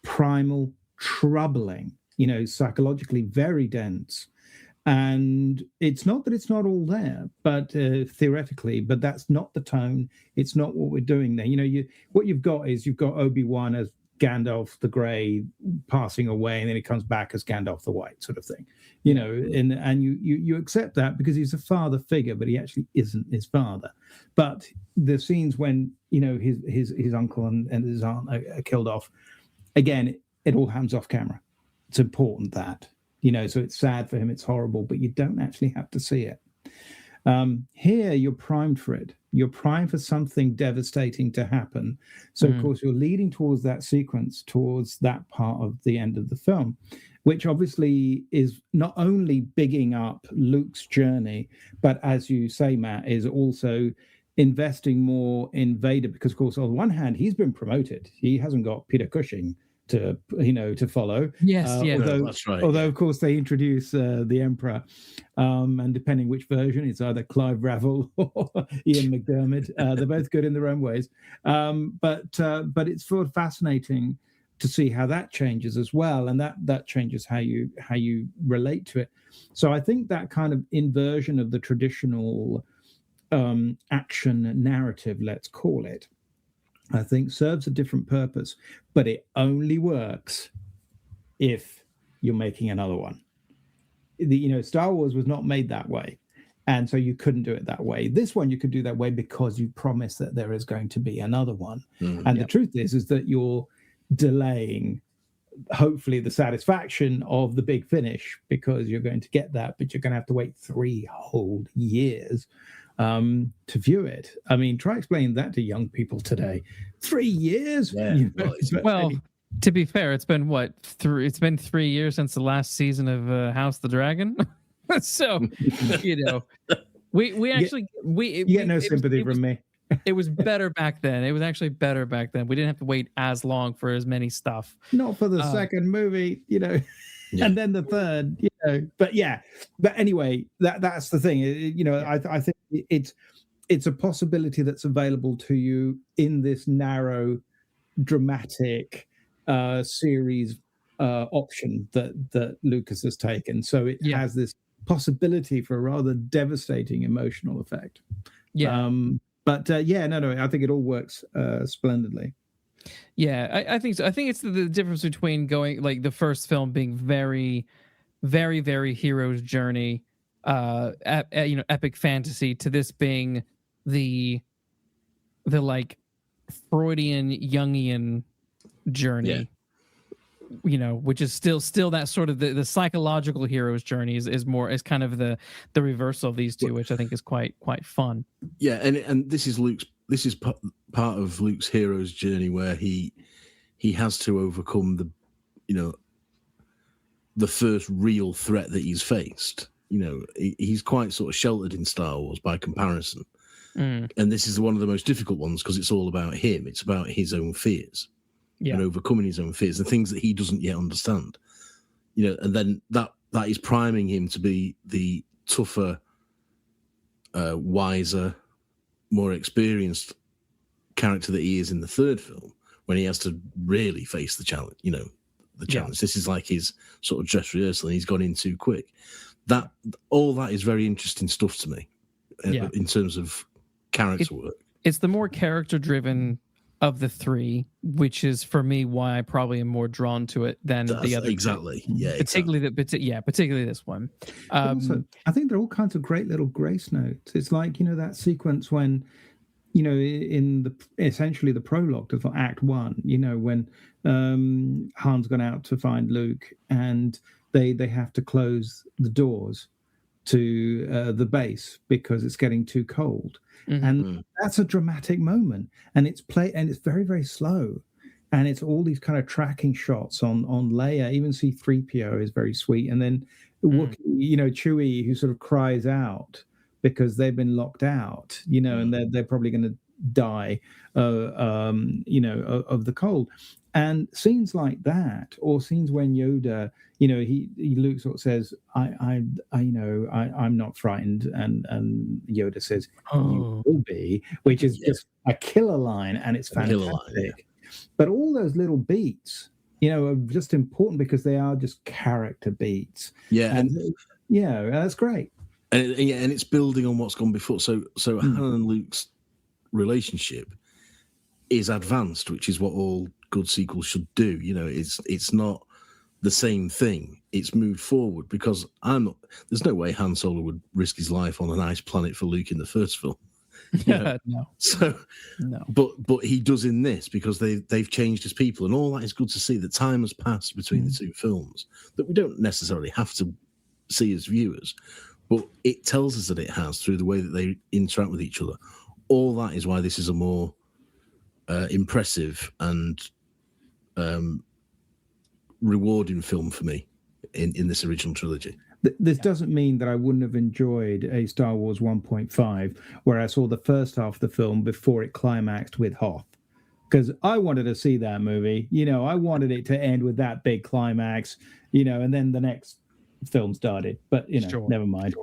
primal, troubling, psychologically very dense. And it's not that it's not all there, but theoretically, but that's not the tone. It's not what we're doing there. What you've got Obi-Wan as Gandalf the Grey passing away, and then he comes back as Gandalf the White, sort of thing. And you accept that because he's a father figure, but he actually isn't his father. But the scenes when his uncle and his aunt are killed off, again, it all happens off camera. It's important that, so it's sad for him, it's horrible, but you don't actually have to see it. Here, you're primed for it. You're primed for something devastating to happen. So, of course, you're leading towards that sequence, towards that part of the end of the film, which obviously is not only bigging up Luke's journey, but as you say, Matt, is also investing more in Vader, because, of course, on the one hand, he's been promoted. He hasn't got Peter Cushing to follow. Yes, that's right. Although, of course, they introduce the Emperor, and depending which version, it's either Clive Ravel or Ian McDermott. They're both good in their own ways. But it's sort of fascinating to see how that changes as well, and that changes how you relate to it. So I think that kind of inversion of the traditional action narrative, let's call it, I think serves a different purpose, but it only works if you're making another one. Star Wars was not made that way, and so you couldn't do it that way. This one you could do that way because you promise that there is going to be another one. The truth is that you're delaying, hopefully, the satisfaction of the big finish, because you're going to get that, but you're going to have to wait 3 whole years to view it. I mean, try explaining that to young people today. 3 years? Yeah. Well, to be fair, it's been it's been 3 years since the last season of House of the Dragon. So, we actually you get no sympathy from me. It was better back then. It was actually better back then. We didn't have to wait as long for as many stuff. Not for the second movie, and then the third, But anyway, that's the thing. I think it's a possibility that's available to you in this narrow, dramatic series option that Lucas has taken. So it has this possibility for a rather devastating emotional effect. I think it all works splendidly. Yeah, I think so. I think it's the difference between going, like, the first film being very, very, very hero's journey, epic fantasy, to this being the like Freudian Jungian journey. Which is still that sort of the psychological hero's journey is kind of the reversal of these two, which I think is quite fun. Yeah, and this is part of Luke's hero's journey, where he has to overcome the first real threat that he's faced. He's quite sort of sheltered in Star Wars by comparison, and this is one of the most difficult ones because it's all about him. It's about his own fears. And overcoming his own fears, the things that he doesn't yet understand, and then that is priming him to be the tougher, wiser, more experienced character that he is in the third film, when he has to really face the challenge. The challenge. This is like his sort of dress rehearsal, and he's gone in too quick. All that is very interesting stuff to me, in terms of character work. It's the more character-driven of the three, which is for me why I probably am more drawn to it than the other. Exactly. Two. Yeah. Particularly this one. Also, I think there are all kinds of great little grace notes. It's like, that sequence when in essentially the prologue to Act 1, when Han's gone out to find Luke, and they have to close the doors to the base because it's getting too cold. And that's a dramatic moment, and it's very, very slow, and it's all these kind of tracking shots on Leia. Even C-3PO is very sweet, and then Chewie, who sort of cries out because they've been locked out, and they're probably going to die of the cold. And scenes like that, or scenes when Yoda, Luke sort of says, I'm not frightened, and Yoda says, you will be, which is just a killer line, and it's fantastic. But all those little beats, are just important because they are just character beats. Yeah, and that's great. And it's building on what's gone before. So Han and Luke's relationship is advanced, which is what all good sequels should do. It's not the same thing. It's moved forward, because there's no way Han Solo would risk his life on an ice planet for Luke in the first film. No. So, no. But he does in this, because they've changed as people, and all that is good to see. That time has passed between the two films that we don't necessarily have to see as viewers, but it tells us that it has through the way that they interact with each other. All that is why this is a more impressive and rewarding film for me in this original trilogy. This doesn't mean that I wouldn't have enjoyed a Star Wars 1.5 where I saw the first half of the film before it climaxed with Hoth, because I wanted to see that movie. I wanted it to end with that big climax, and then the next film started. But never mind.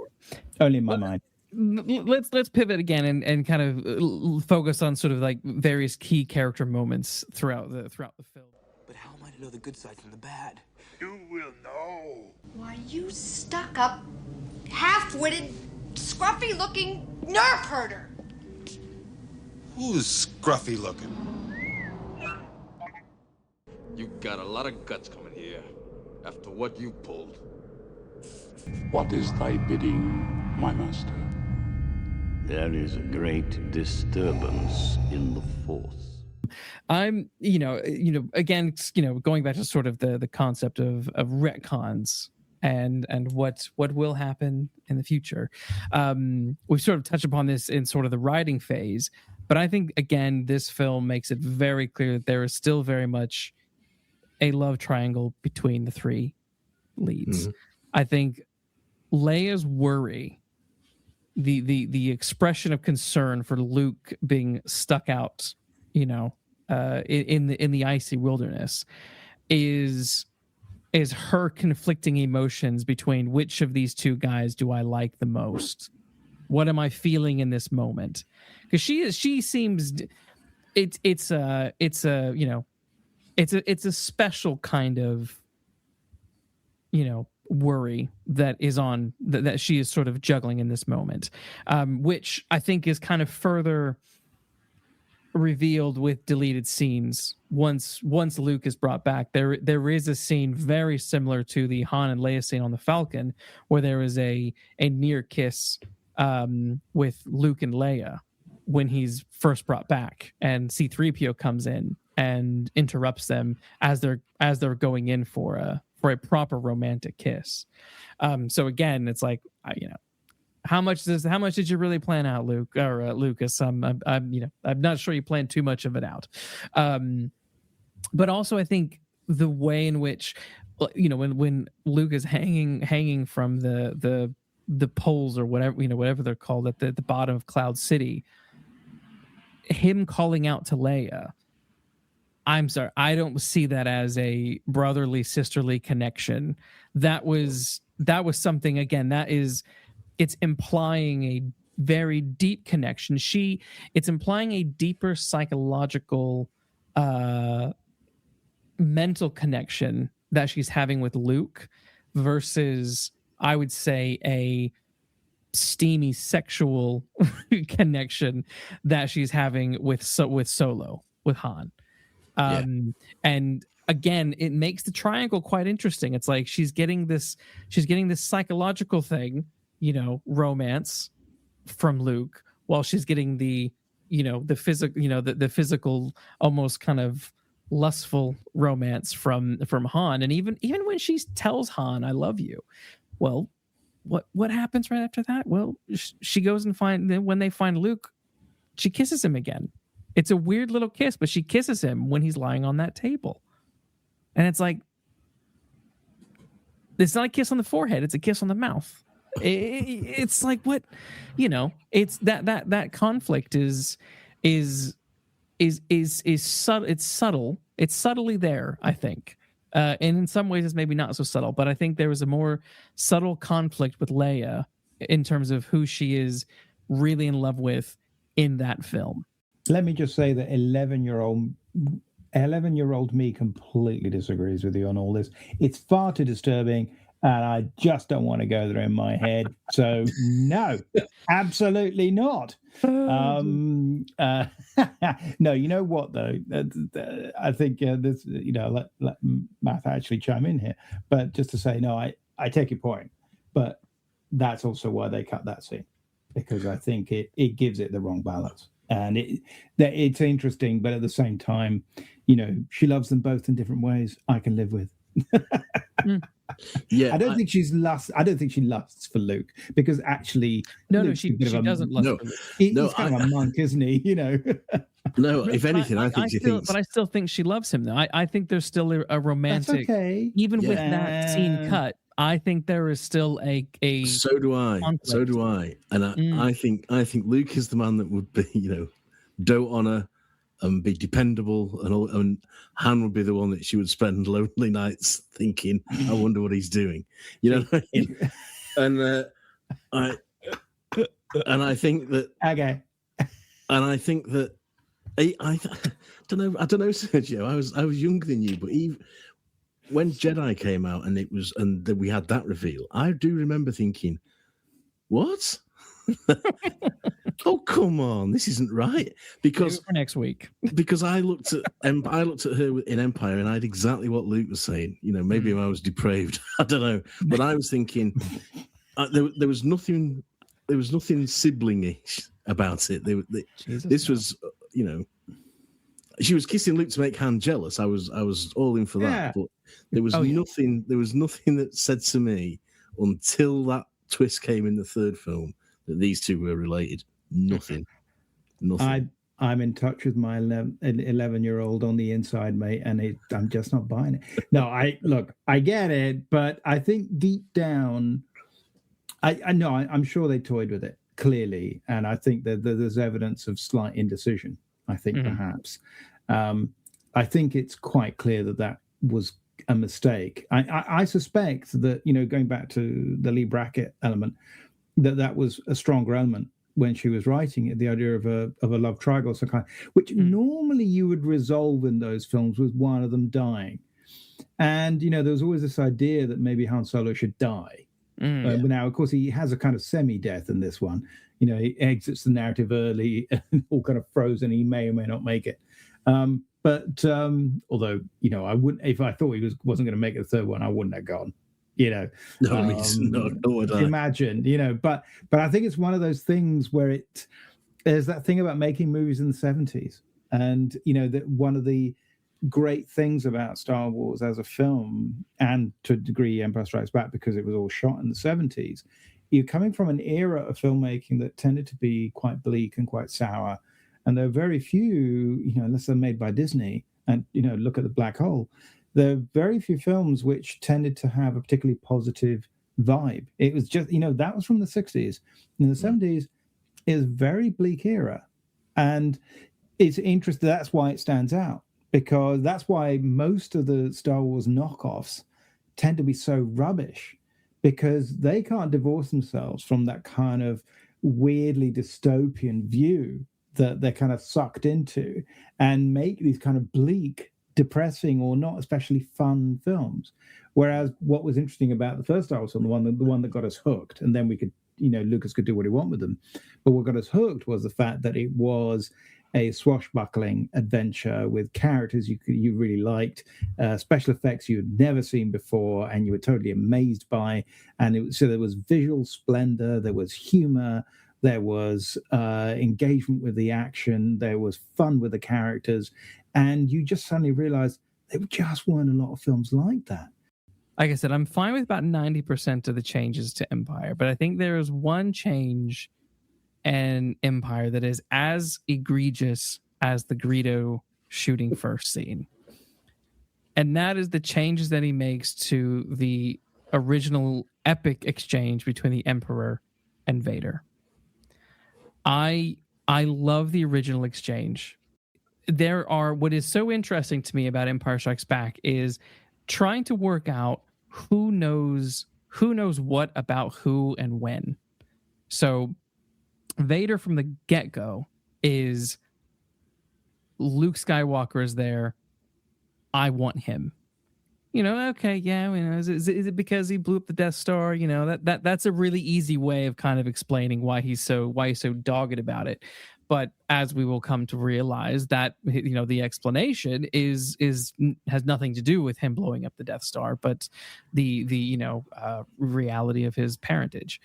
Only in my mind. Let's pivot again and kind of focus on sort of like various key character moments throughout the film. But how am I to know the good side from the bad? You will know. Why, you stuck-up, half-witted, scruffy-looking nerf herder. Who's scruffy-looking? You got a lot of guts coming here after what you pulled. What is thy bidding, my master? There is a great disturbance in the Force. I'm, again, going back to sort of the concept of retcons and what will happen in the future. We've sort of touched upon this in sort of the writing phase, but I think, again, this film makes it very clear that there is still very much a love triangle between the three leads. I think Leia's worry, the expression of concern for Luke being stuck out, in the icy wilderness, is her conflicting emotions between which of these two guys do I like the most? What am I feeling in this moment? Because she seems it's a special kind of worry that is on that she is sort of juggling in this moment, which I think is kind of further revealed with deleted scenes. Once Luke is brought back, there is a scene very similar to the Han and Leia scene on the Falcon, where there is a near kiss with Luke and Leia when he's first brought back, and C-3PO comes in and interrupts them as they're going in for a proper romantic kiss. So again, it's like, how much did you really plan out, Luke or Lucas? I'm not sure you planned too much of it out. But also, I think the way in which, when Luke is hanging from the poles or whatever they're called at the bottom of Cloud City, him calling out to Leia, I'm sorry, I don't see that as a brotherly, sisterly connection. That was something, again, it's implying a very deep connection. It's implying a deeper psychological, mental connection that she's having with Luke versus, I would say, a steamy sexual connection that she's having with Solo, with Han. And again, it makes the triangle quite interesting. It's like she's getting this psychological thing, romance from Luke, while she's getting the the physical, the physical, almost kind of lustful romance from Han. And even when she tells Han, "I love you," well, what happens right after that? Well, she goes and when they find Luke, she kisses him again. It's a weird little kiss, but she kisses him when he's lying on that table. And it's like, it's not a kiss on the forehead, it's a kiss on the mouth. It's like, what, it's that conflict is subtle. It's subtle. It's subtly there, I think. And in some ways it's maybe not so subtle, but I think there was a more subtle conflict with Leia in terms of who she is really in love with in that film. Let me just say that 11-year-old me completely disagrees with you on all this. It's far too disturbing, and I just don't want to go there in my head. So no, absolutely not. No, you know what though? I think this, let Matt actually chime in here. But just to say, no, I take your point, but that's also why they cut that scene, because I think it gives it the wrong balance. And it's interesting, but at the same time, she loves them both in different ways. I can live with. Yeah, I don't think she lusts for Luke, because actually, she doesn't lust for Luke. He's kind of a monk, isn't he? No, if anything, I think she thinks. But I still think she loves him, though. I think there's still a romantic. That's okay. Even with that scene cut, I think there is still a. So do I. Conflict. So do I. And I think Luke is the man that would be, dote on her and be dependable, and Han would be the one that she would spend lonely nights thinking, "I wonder what he's doing." You know what I mean? And I think that. Okay. And I think that I don't know, Sergio. I was younger than you, but even when Jedi came out and we had that reveal, I do remember thinking, "What? Oh, come on, this isn't right." Because for next week, because I looked at her in Empire, and I had exactly what Luke was saying. Maybe I was depraved, I don't know, but I was thinking there was nothing sibling-ish about it. This was, she was kissing Luke to make Han jealous. I was all in for that, but there was nothing. There was nothing that said to me until that twist came in the third film that these two were related. Nothing. I'm in touch with my 11-year-old on the inside, mate, and I'm just not buying it. No, I get it, but I think deep down, I know I'm sure they toyed with it clearly, and I think that there's evidence of slight indecision. I think perhaps. I think it's quite clear that was a mistake. I suspect that going back to the Leigh Brackett element, that was a stronger element when she was writing it, the idea of a love triangle, some kind, which normally you would resolve in those films with one of them dying. And there was always this idea that maybe Han Solo should die. But now, of course, he has a kind of semi-death in this one. He exits the narrative early, and all kind of frozen. He may or may not make it. But although I wouldn't, if I thought he wasn't going to make it the third one, I wouldn't have gone. No, imagine, but I think it's one of those things where there's that thing about making movies in the 70s, and that one of the great things about Star Wars as a film, and to a degree Empire Strikes Back, because it was all shot in the 70s, you're coming from an era of filmmaking that tended to be quite bleak and quite sour, and there are very few, unless they're made by Disney, and look at the Black Hole, there are very few films which tended to have a particularly positive vibe. It was just, that was from the 60s. In the 70s, it was a very bleak era. And it's interesting, that's why it stands out, because that's why most of the Star Wars knockoffs tend to be so rubbish, because they can't divorce themselves from that kind of weirdly dystopian view that they're kind of sucked into, and make these kind of bleak, depressing, or not especially fun films. Whereas what was interesting about the first Star Wars film, the one that got us hooked, and then we could, Lucas could do what he wanted with them, but what got us hooked was the fact that it was a swashbuckling adventure with characters you really liked, special effects you had never seen before and you were totally amazed by, and so there was visual splendor, there was humor, There was engagement with the action. There was fun with the characters. And you just suddenly realize there just weren't a lot of films like that. Like I said, I'm fine with about 90% of the changes to Empire, but I think there is one change in Empire that is as egregious as the Greedo shooting first scene. And that is the changes that he makes to the original epic exchange between the Emperor and Vader. I love the original exchange. What is so interesting to me about Empire Strikes Back is trying to work out who knows what about who and when. So Vader from the get-go is Luke Skywalker is there. I want him. Okay, yeah. Is it because he blew up the Death Star? That's a really easy way of kind of explaining why he's so dogged about it. But as we will come to realize that the explanation has nothing to do with him blowing up the Death Star, but the reality of his parentage.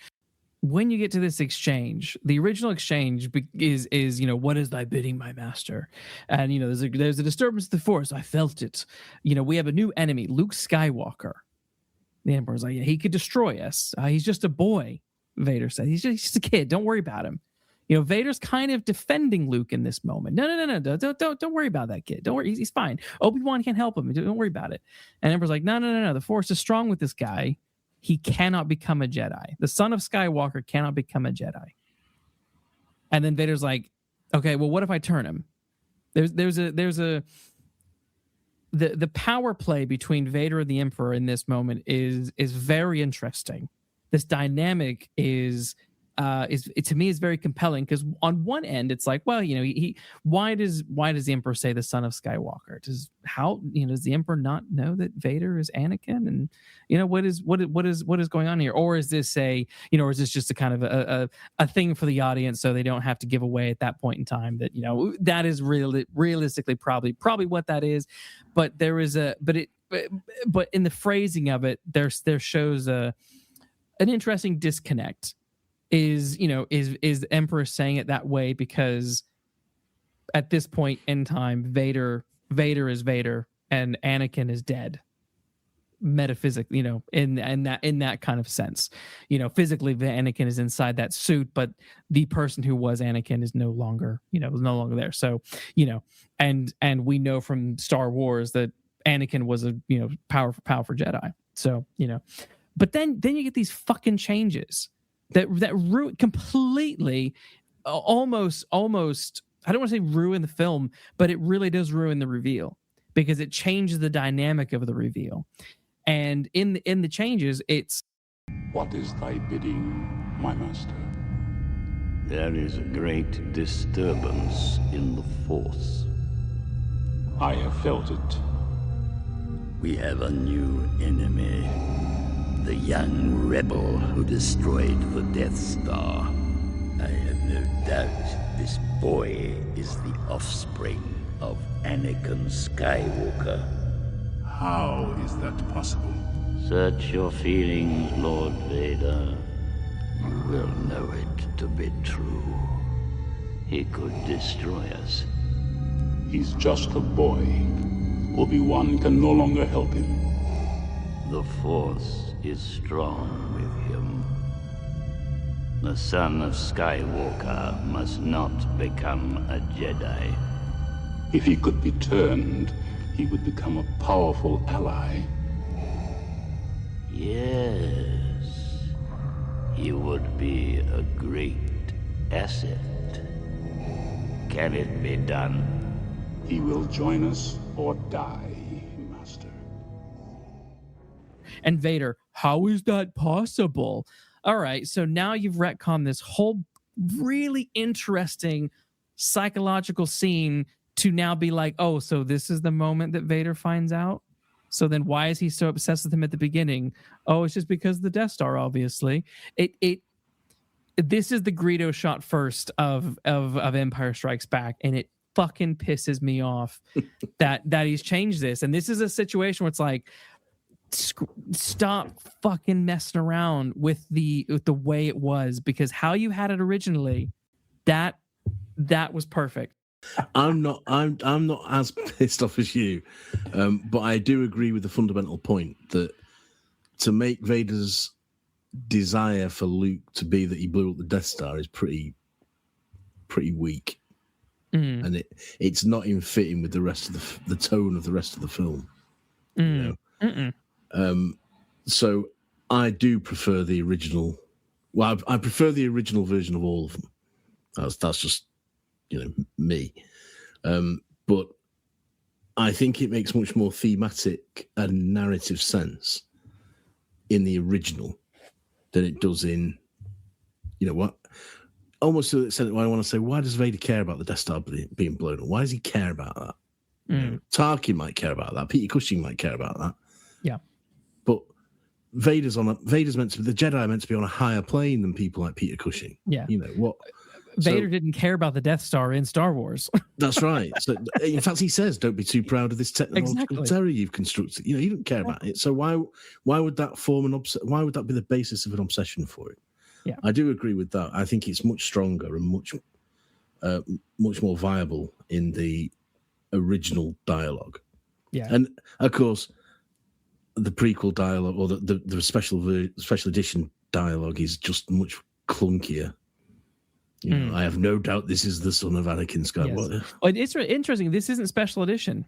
When you get to this exchange, the original exchange is what is thy bidding, my master? And there's a disturbance of the Force. I felt it. We have a new enemy, Luke Skywalker. The Emperor's like, yeah, he could destroy us. He's just a boy. Vader said, he's just a kid. Don't worry about him. Vader's kind of defending Luke in this moment. No, don't worry about that kid. Don't worry, he's fine. Obi-Wan can't help him. Don't worry about it. And Emperor's like, no. The Force is strong with this guy. He cannot become a Jedi. The son of Skywalker cannot become a Jedi. And then Vader's like, okay, well, what if I turn him? The power play between Vader and the Emperor in this moment is very interesting. This dynamic is to me is very compelling, because on one end it's like, well, why does the Emperor say the son of Skywalker? Does the Emperor not know that Vader is Anakin? And what is going on here? Or is this or is this just a kind of a thing for the audience so they don't have to give away at that point in time that that is realistically probably what that is. But there is but in the phrasing of it, there shows an interesting disconnect. Is the Emperor saying it that way because at this point in time, Vader is Vader and Anakin is dead, metaphysically, in that kind of sense. Physically, Anakin is inside that suit, but the person who was Anakin is no longer there. So, and we know from Star Wars that Anakin was a powerful Jedi. So, but then you get these fucking changes that completely almost I don't want to say ruin the film, but it really does ruin the reveal, because it changes the dynamic of the reveal. And in the changes, it's, what is thy bidding, my master? There is a great disturbance in the Force. I have felt it. We have a new enemy. The young rebel who destroyed the Death Star. I have no doubt this boy is the offspring of Anakin Skywalker. How is that possible? Search your feelings, Lord Vader. You will know it to be true. He could destroy us. He's just a boy. Obi-Wan can no longer help him. The Force is strong with him. The son of Skywalker must not become a Jedi. If he could be turned, he would become a powerful ally. Yes, he would be a great asset. Can it be done? He will join us or die, Master. And Vader, how is that possible? All right, so now you've retconned this whole really interesting psychological scene to now be like, oh, so this is the moment that Vader finds out? So then why is he so obsessed with him at the beginning? Oh, it's just because of the Death Star, obviously. This is the Greedo shot first of Empire Strikes Back, and it fucking pisses me off that he's changed this. And this is a situation where it's like, stop fucking messing around with the way it was, because how you had it originally, that was perfect. I'm not as pissed off as you, but I do agree with the fundamental point that to make Vader's desire for Luke to be that he blew up the Death Star is pretty weak, and it's not in fitting with the rest of the tone of the rest of the film. You know? So I do prefer the original. Well, I prefer the original version of all of them. That's just, you know, me. But I think it makes much more thematic and narrative sense in the original than it does in, you know what? Almost to the extent where I want to say, why does Vader care about the Death Star being blown up? Why does he care about that? You know, Tarkin might care about that. Peter Cushing might care about that. Yeah. But Vader's meant to be, the Jedi are meant to be on a higher plane than people like Peter Cushing. Yeah. You know what? Vader didn't care about the Death Star in Star Wars. That's right. So, in fact, he says, "Don't be too proud of this technological terror you've constructed." You know, you don't care about it. So why would that form why would that be the basis of an obsession for it? Yeah, I do agree with that. I think it's much stronger and much more viable in the original dialogue. Yeah, and of course, the prequel dialogue or the special edition dialogue is just much clunkier. You know, I have no doubt this is the son of Anakin Skywalker. Yes. Well, it's interesting. This isn't special edition.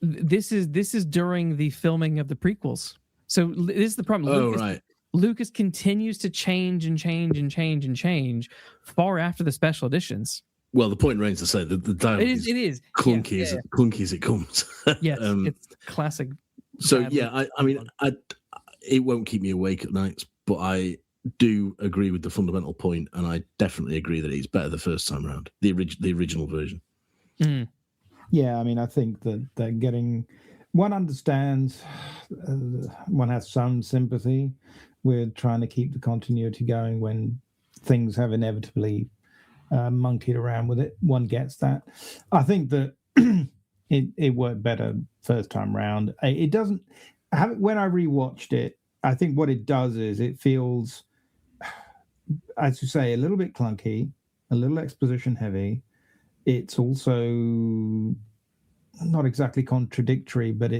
This is during the filming of the prequels. So this is the problem. Lucas continues to change and change and change and change far after the special editions. Well, the point remains to say that the dialogue is clunky, clunky as it comes. Yes, it's classic. So yeah, I mean, it won't keep me awake at nights, but I do agree with the fundamental point, and I definitely agree that it's better the first time around, the original version. Yeah, I mean, I think that getting one understands, one has some sympathy with trying to keep the continuity going when things have inevitably monkeyed around with it. One gets that. I think that it worked better first time round. It doesn't have, when I rewatched it, I think what it does is it feels, as you say, a little bit clunky, a little exposition heavy. It's also not exactly contradictory, but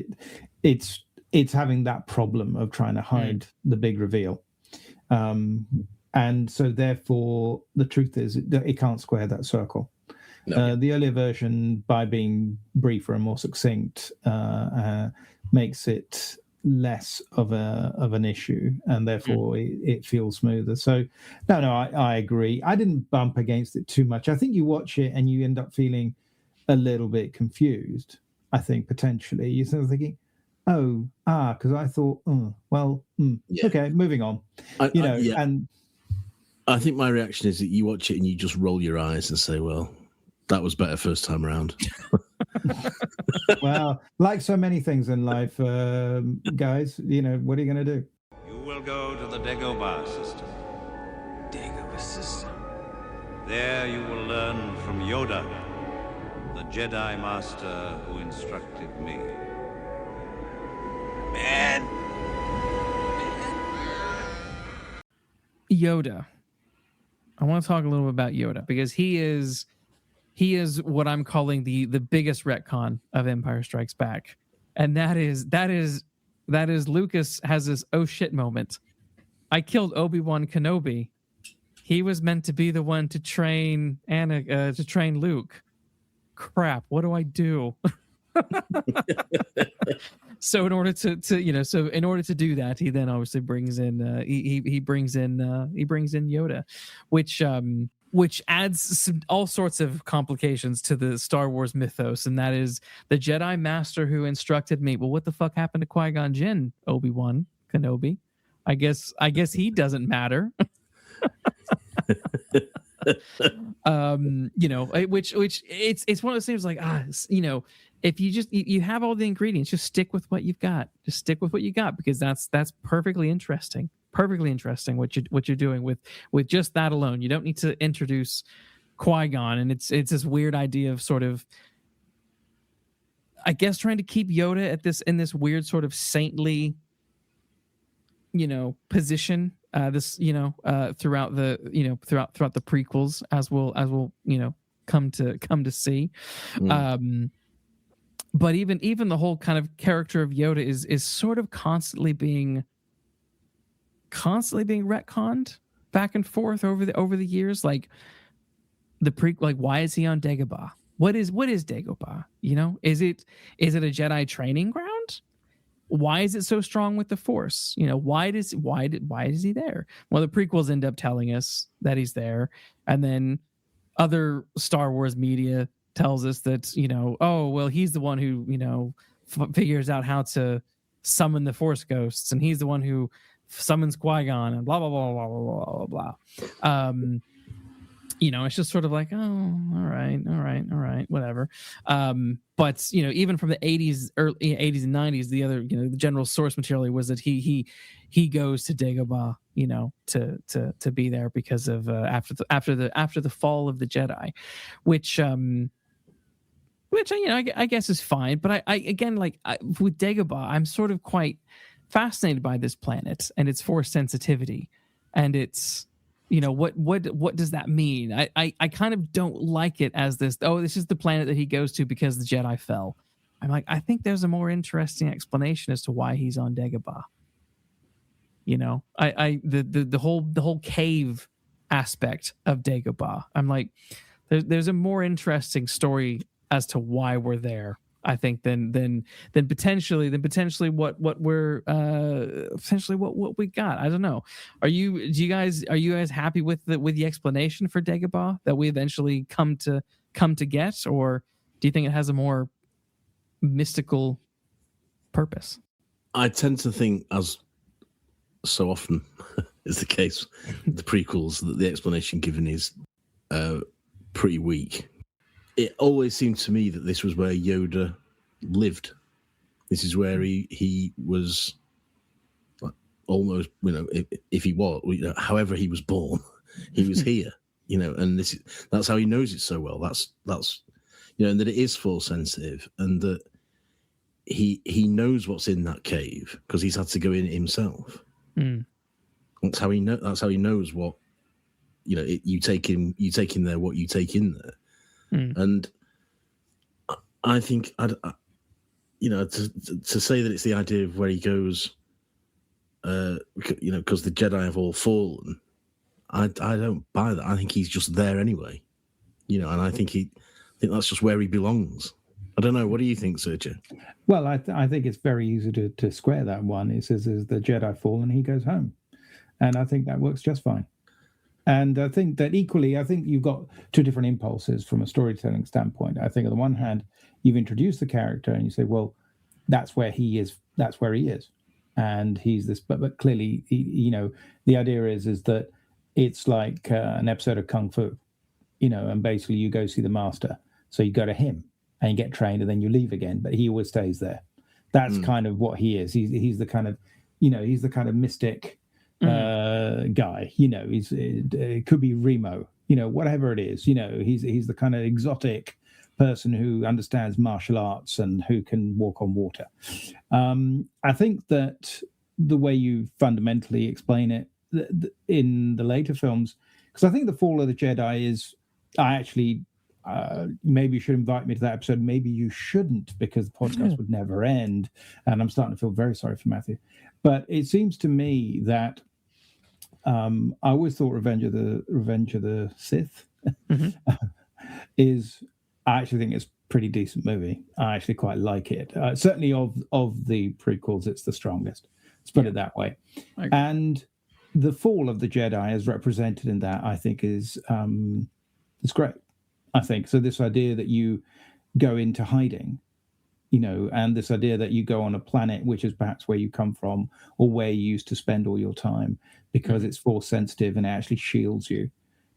it's having that problem of trying to hide the big reveal. And so therefore the truth is it can't square that circle. No. The earlier version, by being briefer and more succinct, makes it less of an issue, and therefore it feels smoother. So no, I agree. I didn't bump against it too much. I think you watch it and you end up feeling a little bit confused. I think potentially you're sort of thinking, because I thought, okay, moving on. And I think my reaction is that you watch it and you just roll your eyes and say, well, that was better first time around. Well, like so many things in life, guys, you know, what are you going to do? You will go to the Dagobah system. Dagobah system? There you will learn from Yoda, the Jedi Master who instructed me. Man! Yoda. I want to talk a little bit about Yoda because he is what I'm calling the biggest retcon of Empire Strikes Back. And that is Lucas has this oh shit moment. I killed Obi-Wan Kenobi. He was meant to be the one to train Luke. Crap, what do I do? So in order to do that, he then obviously brings in he brings in Yoda, which adds all sorts of complications to the Star Wars mythos, and that is the Jedi Master who instructed me. Well, what the fuck happened to Qui-Gon Jinn, Obi-Wan Kenobi? I guess he doesn't matter. Which it's one of those things like, if you have all the ingredients, just stick with what you've got. Just stick with what you got, because that's perfectly interesting. Perfectly interesting what you're doing with just that alone. You don't need to introduce Qui-Gon, and it's this weird idea of sort of, I guess trying to keep Yoda at this in this weird sort of saintly, position. Throughout the prequels, as we'll come to see. But even the whole kind of character of Yoda is sort of constantly being retconned back and forth over the years. Like why is he on Dagobah? What is Dagobah? Is it a Jedi training ground? Why is it so strong with the Force? Why is he there? Well, the prequels end up telling us that he's there, and then other Star Wars media tells us that he's the one who figures out how to summon the Force ghosts, and he's the one who summons Qui-Gon, and blah blah blah blah blah blah blah. It's just sort of like, oh, all right, whatever. But even from the 80s, early 80s and 90s, the other, the general source material was that he goes to Dagobah, to be there because of after the fall of the Jedi, which I guess is fine. But I with Dagobah, I'm sort of quite fascinated by this planet and its Force sensitivity, and its what does that mean? I kind of don't like it as this is the planet that he goes to because the Jedi fell. I'm like, I think there's a more interesting explanation as to why he's on Dagobah. The whole cave aspect of Dagobah. I'm like, there's a more interesting story as to why we're there, I think, than potentially what we're potentially what we got. I don't know. Are you guys happy with the explanation for Dagobah that we eventually come to get, or do you think it has a more mystical purpose? I tend to think, as so often is the case with the prequels, that the explanation given is pretty weak. It always seemed to me that this was where Yoda lived. This is where he was, almost, if he was, however he was born, he was here, and that's how he knows it so well. That's and that it is Force sensitive, and that he knows what's in that cave because he's had to go in it himself. That's how he knows what, you take in there what you take in there. And I think, to say that it's the idea of where he goes, because the Jedi have all fallen, I don't buy that. I think he's just there anyway, and I think that's just where he belongs. I don't know. What do you think, Sergio? Well, I think it's very easy to square that one. It says, "As the Jedi fall and he goes home," and I think that works just fine. And I think that equally, I think you've got two different impulses from a storytelling standpoint. I think on the one hand, you've introduced the character and you say, well, that's where he is. That's where he is. And he's this, but clearly, the idea is that it's like an episode of Kung Fu, and basically you go see the master. So you go to him and you get trained and then you leave again, but he always stays there. That's kind of what he is. He's the kind of, he's the kind of mystic guy, it could be Remo, whatever it is, he's the kind of exotic person who understands martial arts and who can walk on water. I think that the way you fundamentally explain it in the later films, because I think the Fall of the Jedi is, I actually, maybe you should invite me to that episode. Maybe you shouldn't, because the podcast would never end. And I'm starting to feel very sorry for Matthew. But it seems to me that I always thought Revenge of the Sith is, I actually think it's a pretty decent movie. I actually quite like it. Certainly of the prequels, it's the strongest. Let's put it that way. And the Fall of the Jedi as represented in that, I think, is great. I think so. This idea that you go into hiding, and this idea that you go on a planet which is perhaps where you come from or where you used to spend all your time, because it's Force sensitive and it actually shields you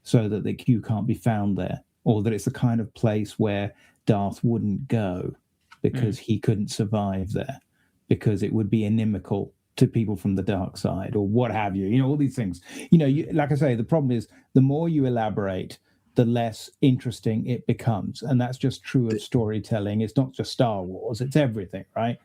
so that you can't be found there, or that it's the kind of place where Darth wouldn't go because he couldn't survive there, because it would be inimical to people from the dark side or what have you, all these things. Like I say, the problem is the more you elaborate, the less interesting it becomes. And that's just true of storytelling. It's not just Star Wars, it's everything, right?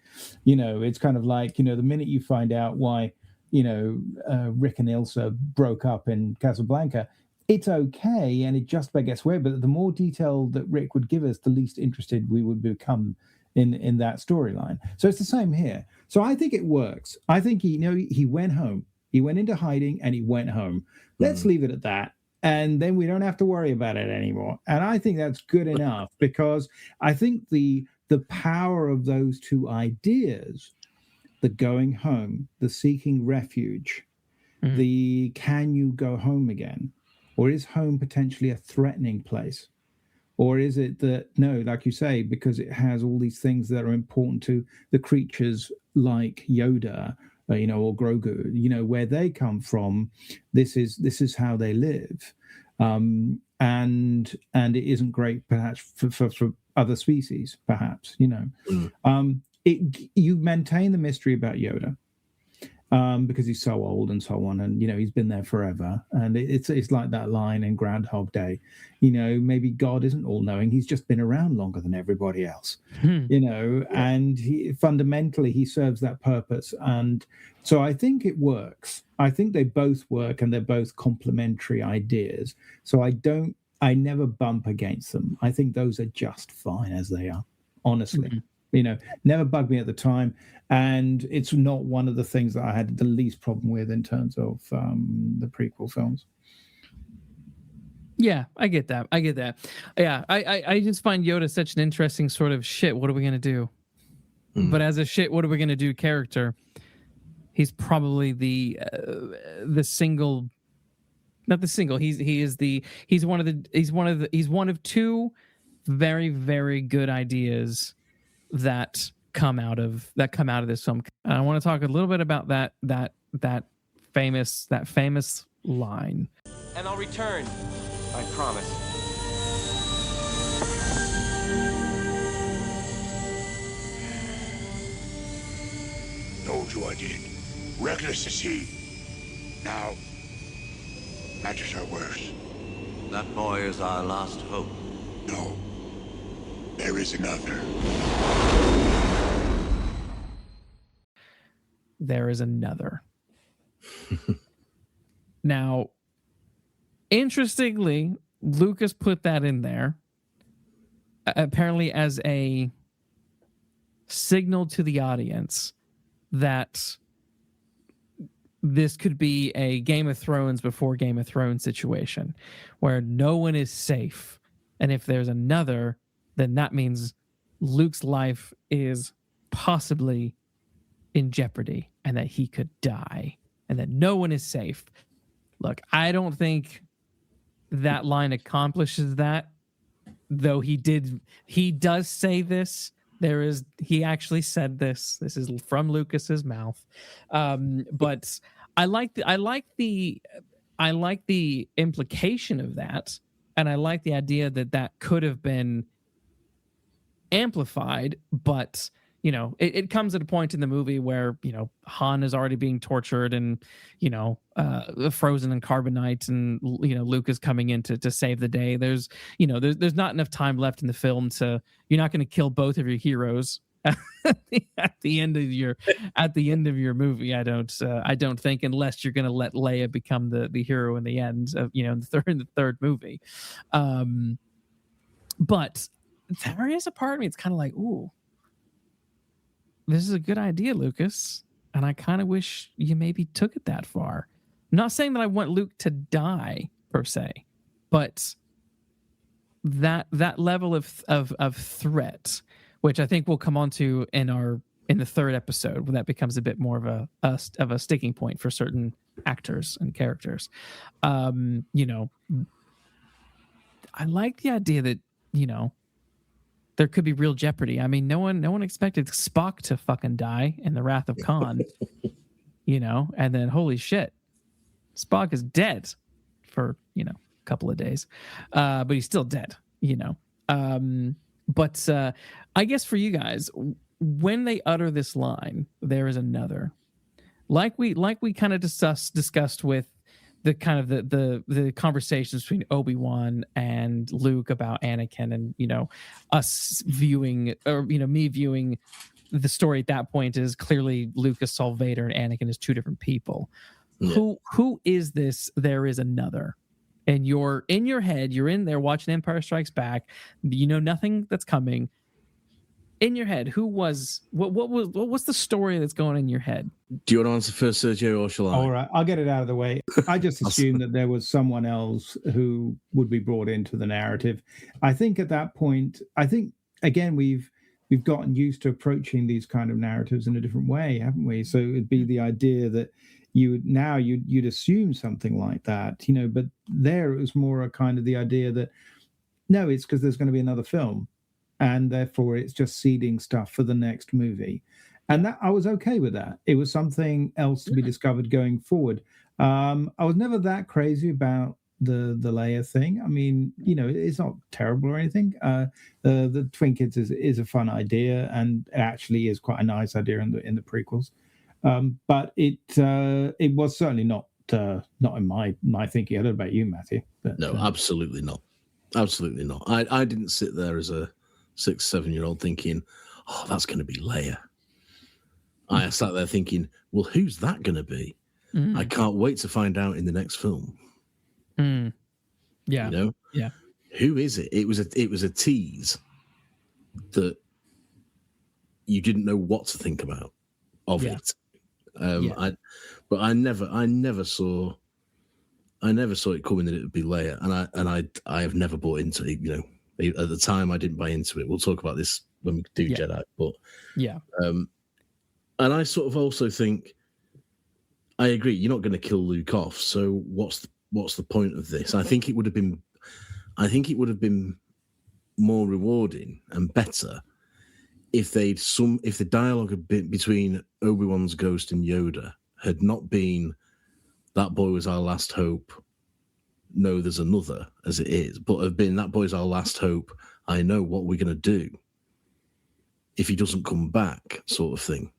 It's kind of like, the minute you find out why, Rick and Ilsa broke up in Casablanca, it's okay, and it just about gets away. But the more detail that Rick would give us, the least interested we would become in that storyline. So it's the same here. So I think it works. I think he went home. He went into hiding and he went home. Let's leave it at that. And then we don't have to worry about it anymore. And I think that's good enough, because I think the power of those two ideas, the going home, the seeking refuge, the can you go home again? Or is home potentially a threatening place? Or is it that, no, like you say, because it has all these things that are important to the creatures like Yoda, or Grogu, where they come from, this is how they live. And it isn't great perhaps for other species, perhaps, you maintain the mystery about Yoda, because he's so old and so on, and he's been there forever. And it's like that line in Groundhog Day, maybe God isn't all-knowing, he's just been around longer than everybody else. And fundamentally he serves that purpose. And so I think it works. I think they both work, and they're both complementary ideas. So I never bump against them. I think those are just fine as they are, honestly. Never bugged me at the time, and it's not one of the things that I had the least problem with in terms of the prequel films. Yeah, I get that. Yeah, I just find Yoda such an interesting sort of shit. What are we gonna do? But as a shit, what are we gonna do character? He's probably the single, not the single. He's one of two very, very good ideas that come out of this film. And I want to talk a little bit about that famous line. And I'll return. I promise. Told you I did. Reckless as he. Now, matters are worse. That boy is our last hope. No. There is another. There is another. Now, interestingly, Lucas put that in there apparently as a signal to the audience that this could be a Game of Thrones before Game of Thrones situation where no one is safe. And if there's another, then that means Luke's life is possibly in jeopardy and that he could die and that no one is safe. Look, I don't think that line accomplishes that, though he does say this. He actually said this. This is from Lucas's mouth. But I like the implication of that, and I like the idea that could have been amplified, but it comes at a point in the movie where Han is already being tortured and frozen in carbonite, and Luke is coming in to save the day. There's not enough time left in the film you're not going to kill both of your heroes at the end of your movie. I don't think, unless you're going to let Leia become the hero in the end of in the third movie. But there is a part of me, it's kind of like, ooh, this is a good idea, Lucas, and I kind of wish you maybe took it that far. I'm not saying that I want Luke to die per se, but that level of threat, which I think we'll come on to in the third episode, when that becomes a bit more of a sticking point for certain actors and characters. I like the idea that there could be real jeopardy. I mean, no one expected Spock to fucking die in the Wrath of Khan, and then holy shit, Spock is dead for, a couple of days. But he's still dead, But I guess for you guys, when they utter this line, there is another, like we kind of discussed with the kind of the conversations between Obi-Wan and Luke about Anakin, and us viewing, or me viewing the story at that point is clearly Lucas saw Vader and Anakin as two different people. Yeah. Who is this? There is another. And you're in your head, you're in there watching Empire Strikes Back, nothing that's coming. In your head, what's the story that's going in your head? Do you want to answer first, Sergio, or shall I? All right, I'll get it out of the way. I just assumed that there was someone else who would be brought into the narrative. I think at that point, again, we've gotten used to approaching these kind of narratives in a different way, haven't we? So it'd be the idea that you'd assume something like that, but there it was more a kind of the idea that no, it's because there's going to be another film, and therefore it's just seeding stuff for the next movie. And that I was okay with that. It was something else to be discovered going forward. I was never that crazy about the Leia thing. I mean, it's not terrible or anything. The Twin Kids is a fun idea, and it actually is quite a nice idea in the prequels. But it was certainly not in my thinking. I don't know about you, Matthew. But, no, absolutely not. Absolutely not. I didn't sit there as a 6-7-year-old thinking, oh, that's going to be Leia. I sat there thinking, well, who's that going to be? I can't wait to find out in the next film. Yeah. Yeah. Who is it? It was a tease that you didn't know what to think about of it. But I never saw it coming that it would be Leia, and I have never bought into it. At the time I didn't buy into it. We'll talk about this when we do Jedi, but and I sort of also think I agree. You're not going to kill Luke off, so what's the point of this? I think it would have been more rewarding and better if the dialogue a bit between Obi-Wan's ghost and Yoda had not been that boy was our last hope. No, there's another, as it is, but have been that boy's our last hope. I know what we're going to do if he doesn't come back, sort of thing,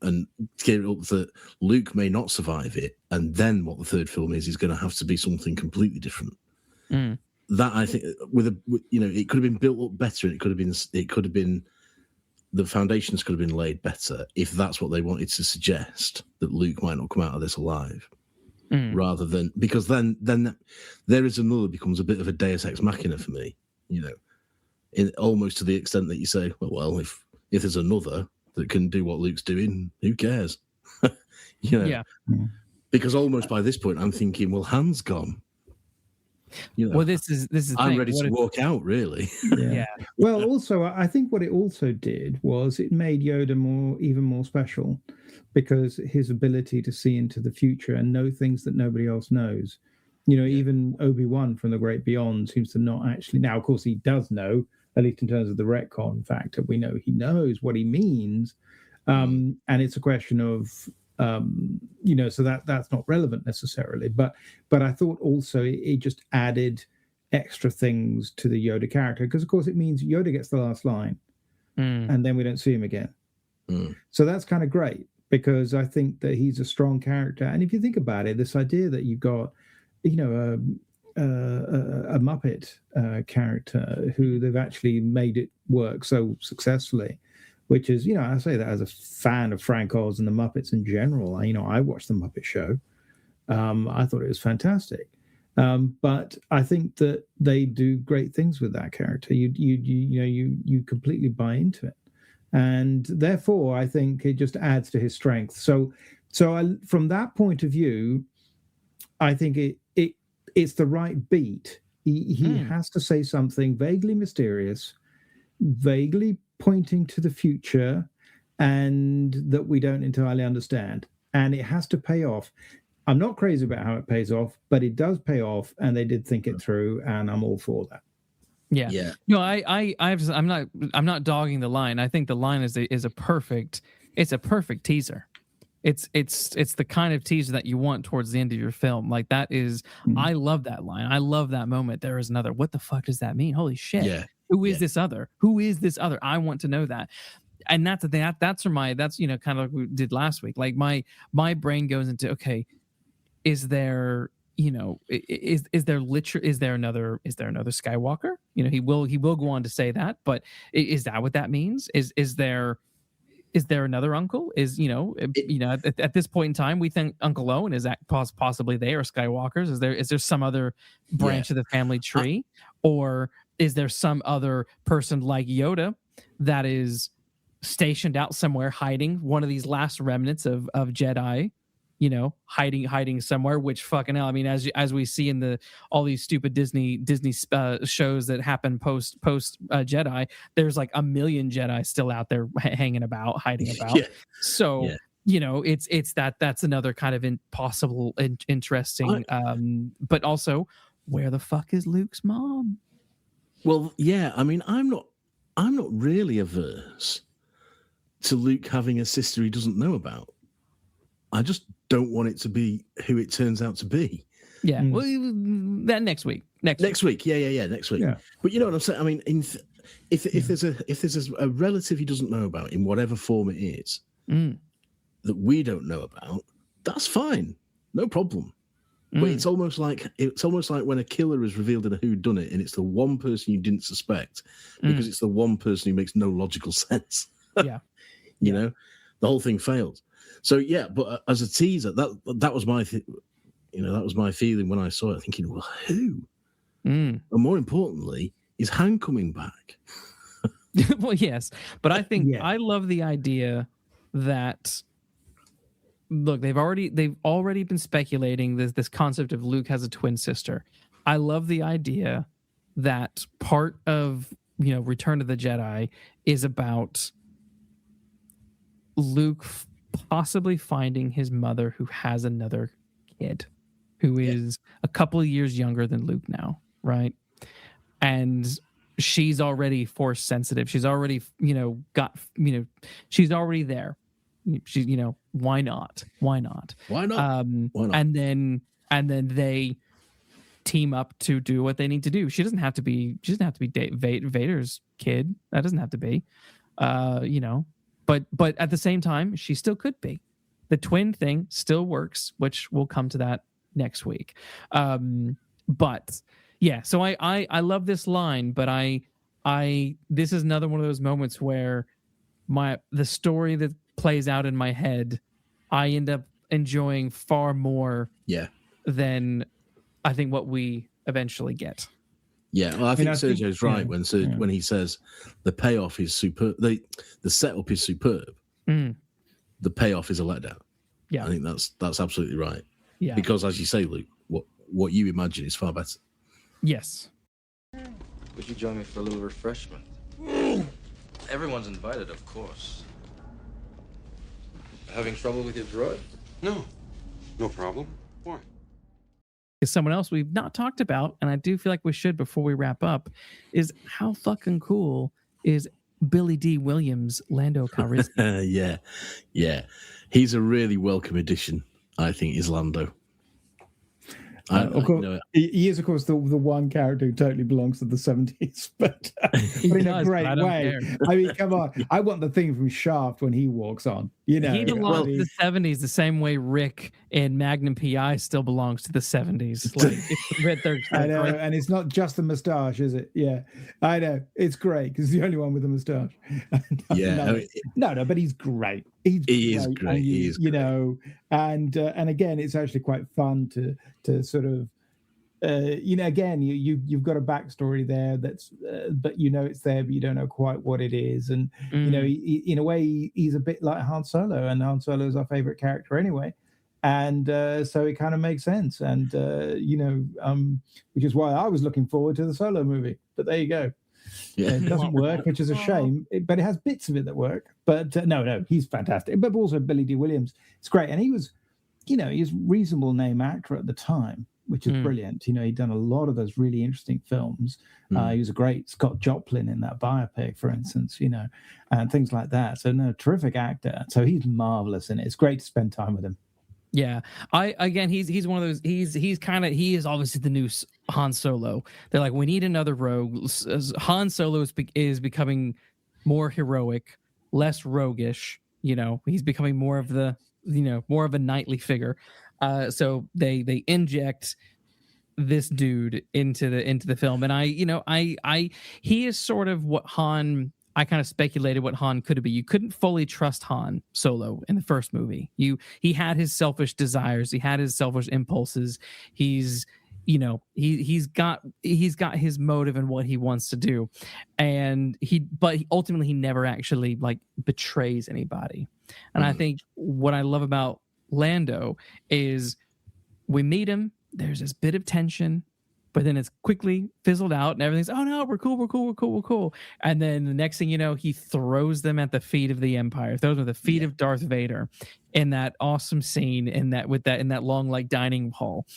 and get it up that Luke may not survive it, and then what the third film is going to have to be something completely different. That I think it could have been built up better, and it could have been the foundations could have been laid better if that's what they wanted to suggest, that Luke might not come out of this alive. Rather than, because then there is another becomes a bit of a Deus Ex Machina for me, almost to the extent that you say, well, if there's another that can do what Luke's doing, who cares? Because almost by this point I'm thinking, well, Han's gone. Well, this is I'm ready to walk out, really. Yeah. Well, also, I think what it also did was it made Yoda even more special, because his ability to see into the future and know things that nobody else knows. Even Obi-Wan from The Great Beyond seems to not actually. Now, of course, he does know, at least in terms of the retcon factor. We know he knows what he means, and it's a question of. So that's not relevant necessarily, but I thought also it just added extra things to the Yoda character, because of course it means Yoda gets the last line, and then we don't see him again. So that's kind of great, because I think that he's a strong character. And if you think about it, this idea that you've got, a Muppet character who they've actually made it work so successfly. Which is, I say that as a fan of Frank Oz and the Muppets in general. I watched the Muppet Show. I thought it was fantastic. But I think that they do great things with that character. You completely buy into it, and therefore I think it just adds to his strength. So from that point of view, I think it's the right beat. He has to say something vaguely mysterious, vaguely pointing to the future, and that we don't entirely understand, and it has to pay off. I'm not crazy about how it pays off, but it does pay off, and they did think it through, and I'm all for that. Yeah. No, I'm not dogging the line. I think the line is a perfect teaser. It's the kind of teaser that you want towards the end of your film. Like that is, I love that line. I love that moment. There is another. What the fuck does that mean? Holy shit. Yeah. Who is this other? Who is this other? I want to know that. And that's the thing. That's kind of like we did last week. Like my brain goes into, okay, is there is there another Skywalker? He will go on to say that, but is that what that means? Is there another uncle? At this point in time, we think Uncle Owen is possibly they are Skywalkers. Is there some other branch of the family tree, or is there some other person like Yoda that is stationed out somewhere, hiding, one of these last remnants of Jedi? Hiding somewhere, which fucking hell. I mean, as we see in all these stupid Disney shows that happen post Jedi, there's like 1 million Jedi still out there hanging about, hiding about. Yeah. So, it's that's another kind of impossible, interesting. But also, where the fuck is Luke's mom? Well, yeah. I mean, I'm not really averse to Luke having a sister he doesn't know about. I just don't want it to be who it turns out to be. Yeah, well, that next week. Next week. Yeah, next week. Yeah. But you know what I'm saying? I mean, if there's a relative he doesn't know about in whatever form it is that we don't know about, that's fine, no problem. But it's almost like when a killer is revealed in a whodunit, and it's the one person you didn't suspect because it's the one person who makes no logical sense. Yeah, the whole thing fails. So yeah, but as a teaser, that was my that was my feeling when I saw it, thinking, well, who? And more importantly, is Han coming back? Well, yes, but I think I love the idea that, look, they've already been speculating this concept of Luke has a twin sister. I love the idea that part of Return of the Jedi is about Luke possibly finding his mother, who has another kid who is a couple of years younger than Luke now, right? And she's already force sensitive. She's already she's already there. She's why not? Why not? Why not? And then they team up to do what they need to do. She doesn't have to be Vader's kid. That doesn't have to be. But at the same time, she still could be. The twin thing still works, which we'll come to that next week. But yeah, so I love this line, but this is another one of those moments where the story that plays out in my head, I end up enjoying far more than I think what we eventually get. Yeah, well, I think Sergio's right when he says the payoff is superb. The setup is superb. The payoff is a letdown. Yeah, I think that's absolutely right. Yeah, because as you say, Luke, what you imagine is far better. Yes. Would you join me for a little refreshment? Everyone's invited, of course. Having trouble with your droid? No problem. Why? Someone else we've not talked about, and I do feel like we should before we wrap up, is how fucking cool is Billy Dee Williams, Lando Calrissian? yeah. He's a really welcome addition, I think, is Lando. Of course, he is, of course, the one character who totally belongs to the 70s, but in a great way. I mean, come on. I want the thing from Shaft when he walks on. He belongs to the 70s the same way Rick in Magnum P.I. still belongs to the 70s. I know, and it's not just the moustache, is it? Yeah, I know. It's great because he's the only one with a moustache. No, but he's great. He is great. And again, it's actually quite fun to sort of, again, you've got a backstory there that's, but it's there, but you don't know quite what it is. And, in a way, he's a bit like Han Solo, and Han Solo is our favorite character anyway. And so it kind of makes sense. And, which is why I was looking forward to the Solo movie. But there you go. Yeah. It doesn't work, which is a shame, but it has bits of it that work. But no, he's fantastic. But also Billy Dee Williams, it's great. And he was, he was a reasonable name actor at the time, which is brilliant. He'd done a lot of those really interesting films. He was a great Scott Joplin in that biopic, for instance, and things like that. So no, terrific actor. So he's marvelous in it. It's great to spend time with him. Yeah, he's one of those. He is obviously the new Han Solo. They're like, we need another rogue. Han Solo is becoming more heroic, less roguish. He's becoming more of the, more of a knightly figure. So they inject this dude into the film, and he is sort of what Han. I kind of speculated what Han could be. You couldn't fully trust Han Solo in the first movie. He had his selfish desires, he had his selfish impulses. He's got his motive and what he wants to do, and but ultimately he never actually like betrays anybody. And I think what I love about Lando is we meet him. There's this bit of tension, but then it's quickly fizzled out, and everything's, oh no, we're cool. And then the next thing you know, he throws them at the feet of the Empire, throws them at the feet of Darth Vader in that awesome scene in that long like dining hall.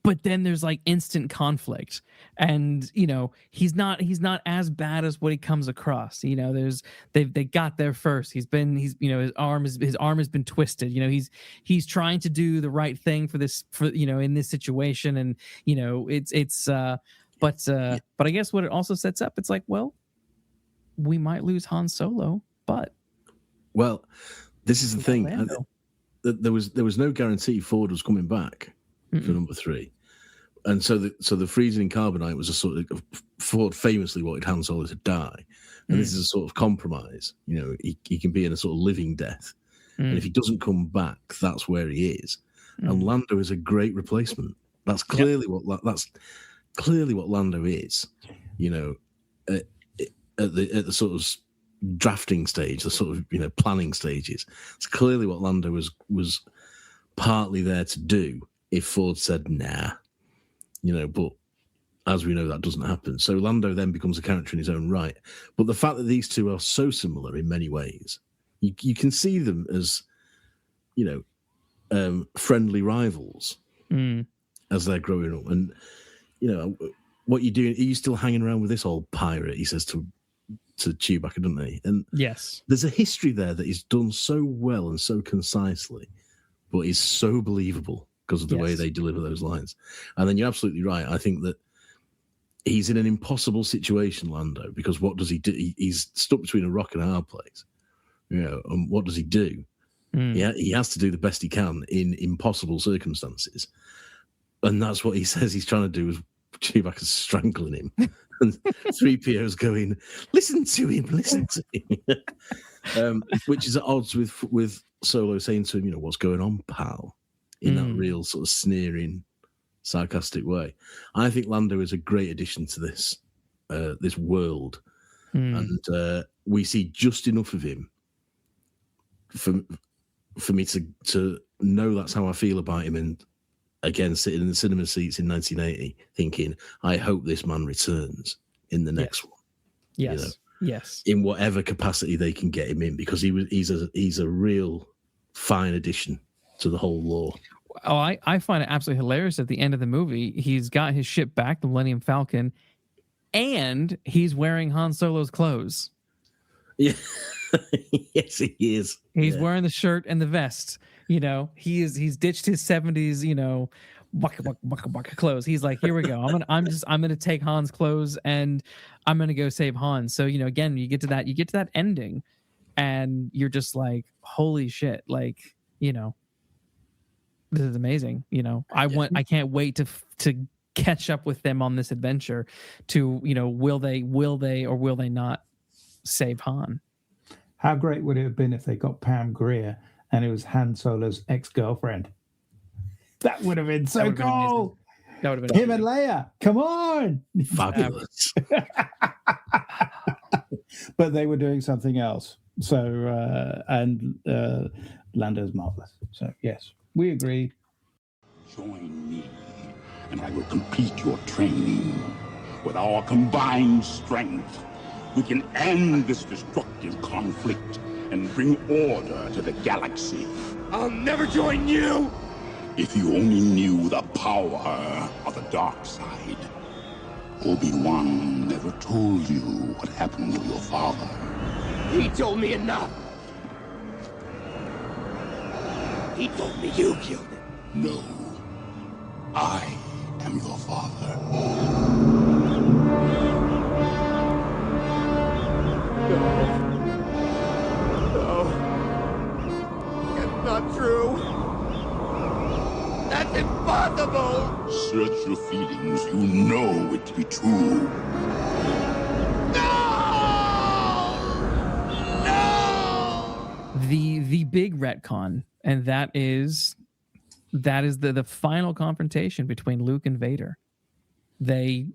But then there's like instant conflict, and he's not as bad as what he comes across. They got there first. His arm has been twisted. He's trying to do the right thing in this situation, and but I guess what it also sets up, it's like, well, we might lose Han Solo, but this is the thing. There was no guarantee Ford was coming back for number 3. And so the freezing in carbonite was a sort of Ford famously wanted Han Solo to die, and this is a sort of compromise. He can be in a sort of living death, and if he doesn't come back, that's where he is. And Lando is a great replacement. That's clearly what Lando is. At the sort of drafting stage, the sort of planning stages. It's clearly what Lando was partly there to do. If Ford said nah. But as we know, that doesn't happen. So Lando then becomes a character in his own right. But the fact that these two are so similar in many ways, you can see them as, friendly rivals as they're growing up. And, what you doing? Are you still hanging around with this old pirate? He says to Chewbacca, doesn't he? And yes, there's a history there that is done so well and so concisely, but is so believable because of the way they deliver those lines. And then you're absolutely right. I think that he's in an impossible situation, Lando, because what does he do? He's stuck between a rock and a hard place. And what does he do? He has to do the best he can in impossible circumstances. And that's what he says he's trying to do, is Chewbacca's strangling him. And 3PO's going, listen to him. Which is at odds with Solo saying to him, what's going on, pal? In that real sort of sneering, sarcastic way. I think Lando is a great addition to this world, and we see just enough of him for me to know that's how I feel about him. And again, sitting in the cinema seats in 1980, thinking, I hope this man returns in the next one. Yes, in whatever capacity they can get him in, because he's a real fine addition to the whole lore. Oh, I find it absolutely hilarious. At the end of the movie, he's got his ship back, the Millennium Falcon, and he's wearing Han Solo's clothes. Yeah, yes, he is. He's wearing the shirt and the vest. He's ditched his 70s, waka clothes. He's like, here we go. I'm gonna take Han's clothes and I'm gonna go save Han. So again, you get to that ending, and you're just like, holy shit, like this is amazing. I can't wait to catch up with them on this adventure. To will they or will they not save Han? How great would it have been if they got Pam Grier and it was Han Solo's ex-girlfriend? That would have been so cool. That would have been him and Leia. Come on, fabulous. But they were doing something else. So Lando's marvelous. So yes, we agree. Join me, and I will complete your training. With our combined strength, we can end this destructive conflict and bring order to the galaxy. I'll never join you! If you only knew the power of the dark side. Obi-Wan never told you what happened to your father. He told me enough. He told me you killed him. No. I am your father. No. impossible! Search your feelings. You know it to be true. The big retcon, and that is the final confrontation between Luke and Vader. We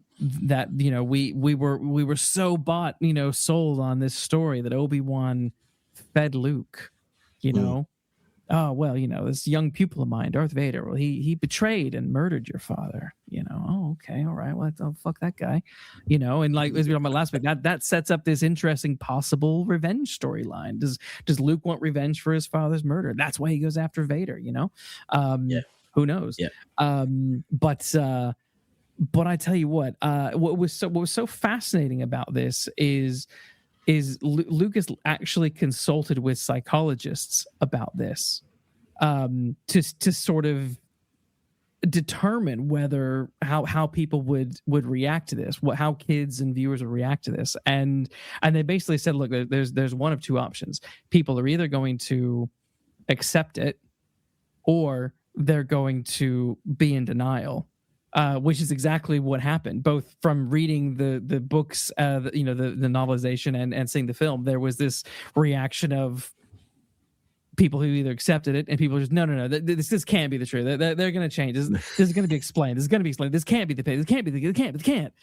were so bought, sold on this story that Obi-Wan fed Luke, oh well, this young pupil of mine, Darth Vader, well, he betrayed and murdered your father, oh, okay, all right, well, fuck that guy, and like as we talked about last week, that sets up this interesting possible revenge storyline. Does Luke want revenge for his father's murder? That's why he goes after Vader, who knows? But I tell you what was so fascinating about this is Luke is actually consulted with psychologists about this to sort of determine how people would react to this, how kids and viewers would react to this, and they basically said, look, there's one of two options. People are either going to accept it or they're going to be in denial. Which is exactly what happened. Both from reading the books, the novelization, and seeing the film, there was this reaction of people who either accepted it and people just no, this can't be the truth. They're going to change. This is going to be explained. This is going to be explained. This can't be the case. This can't.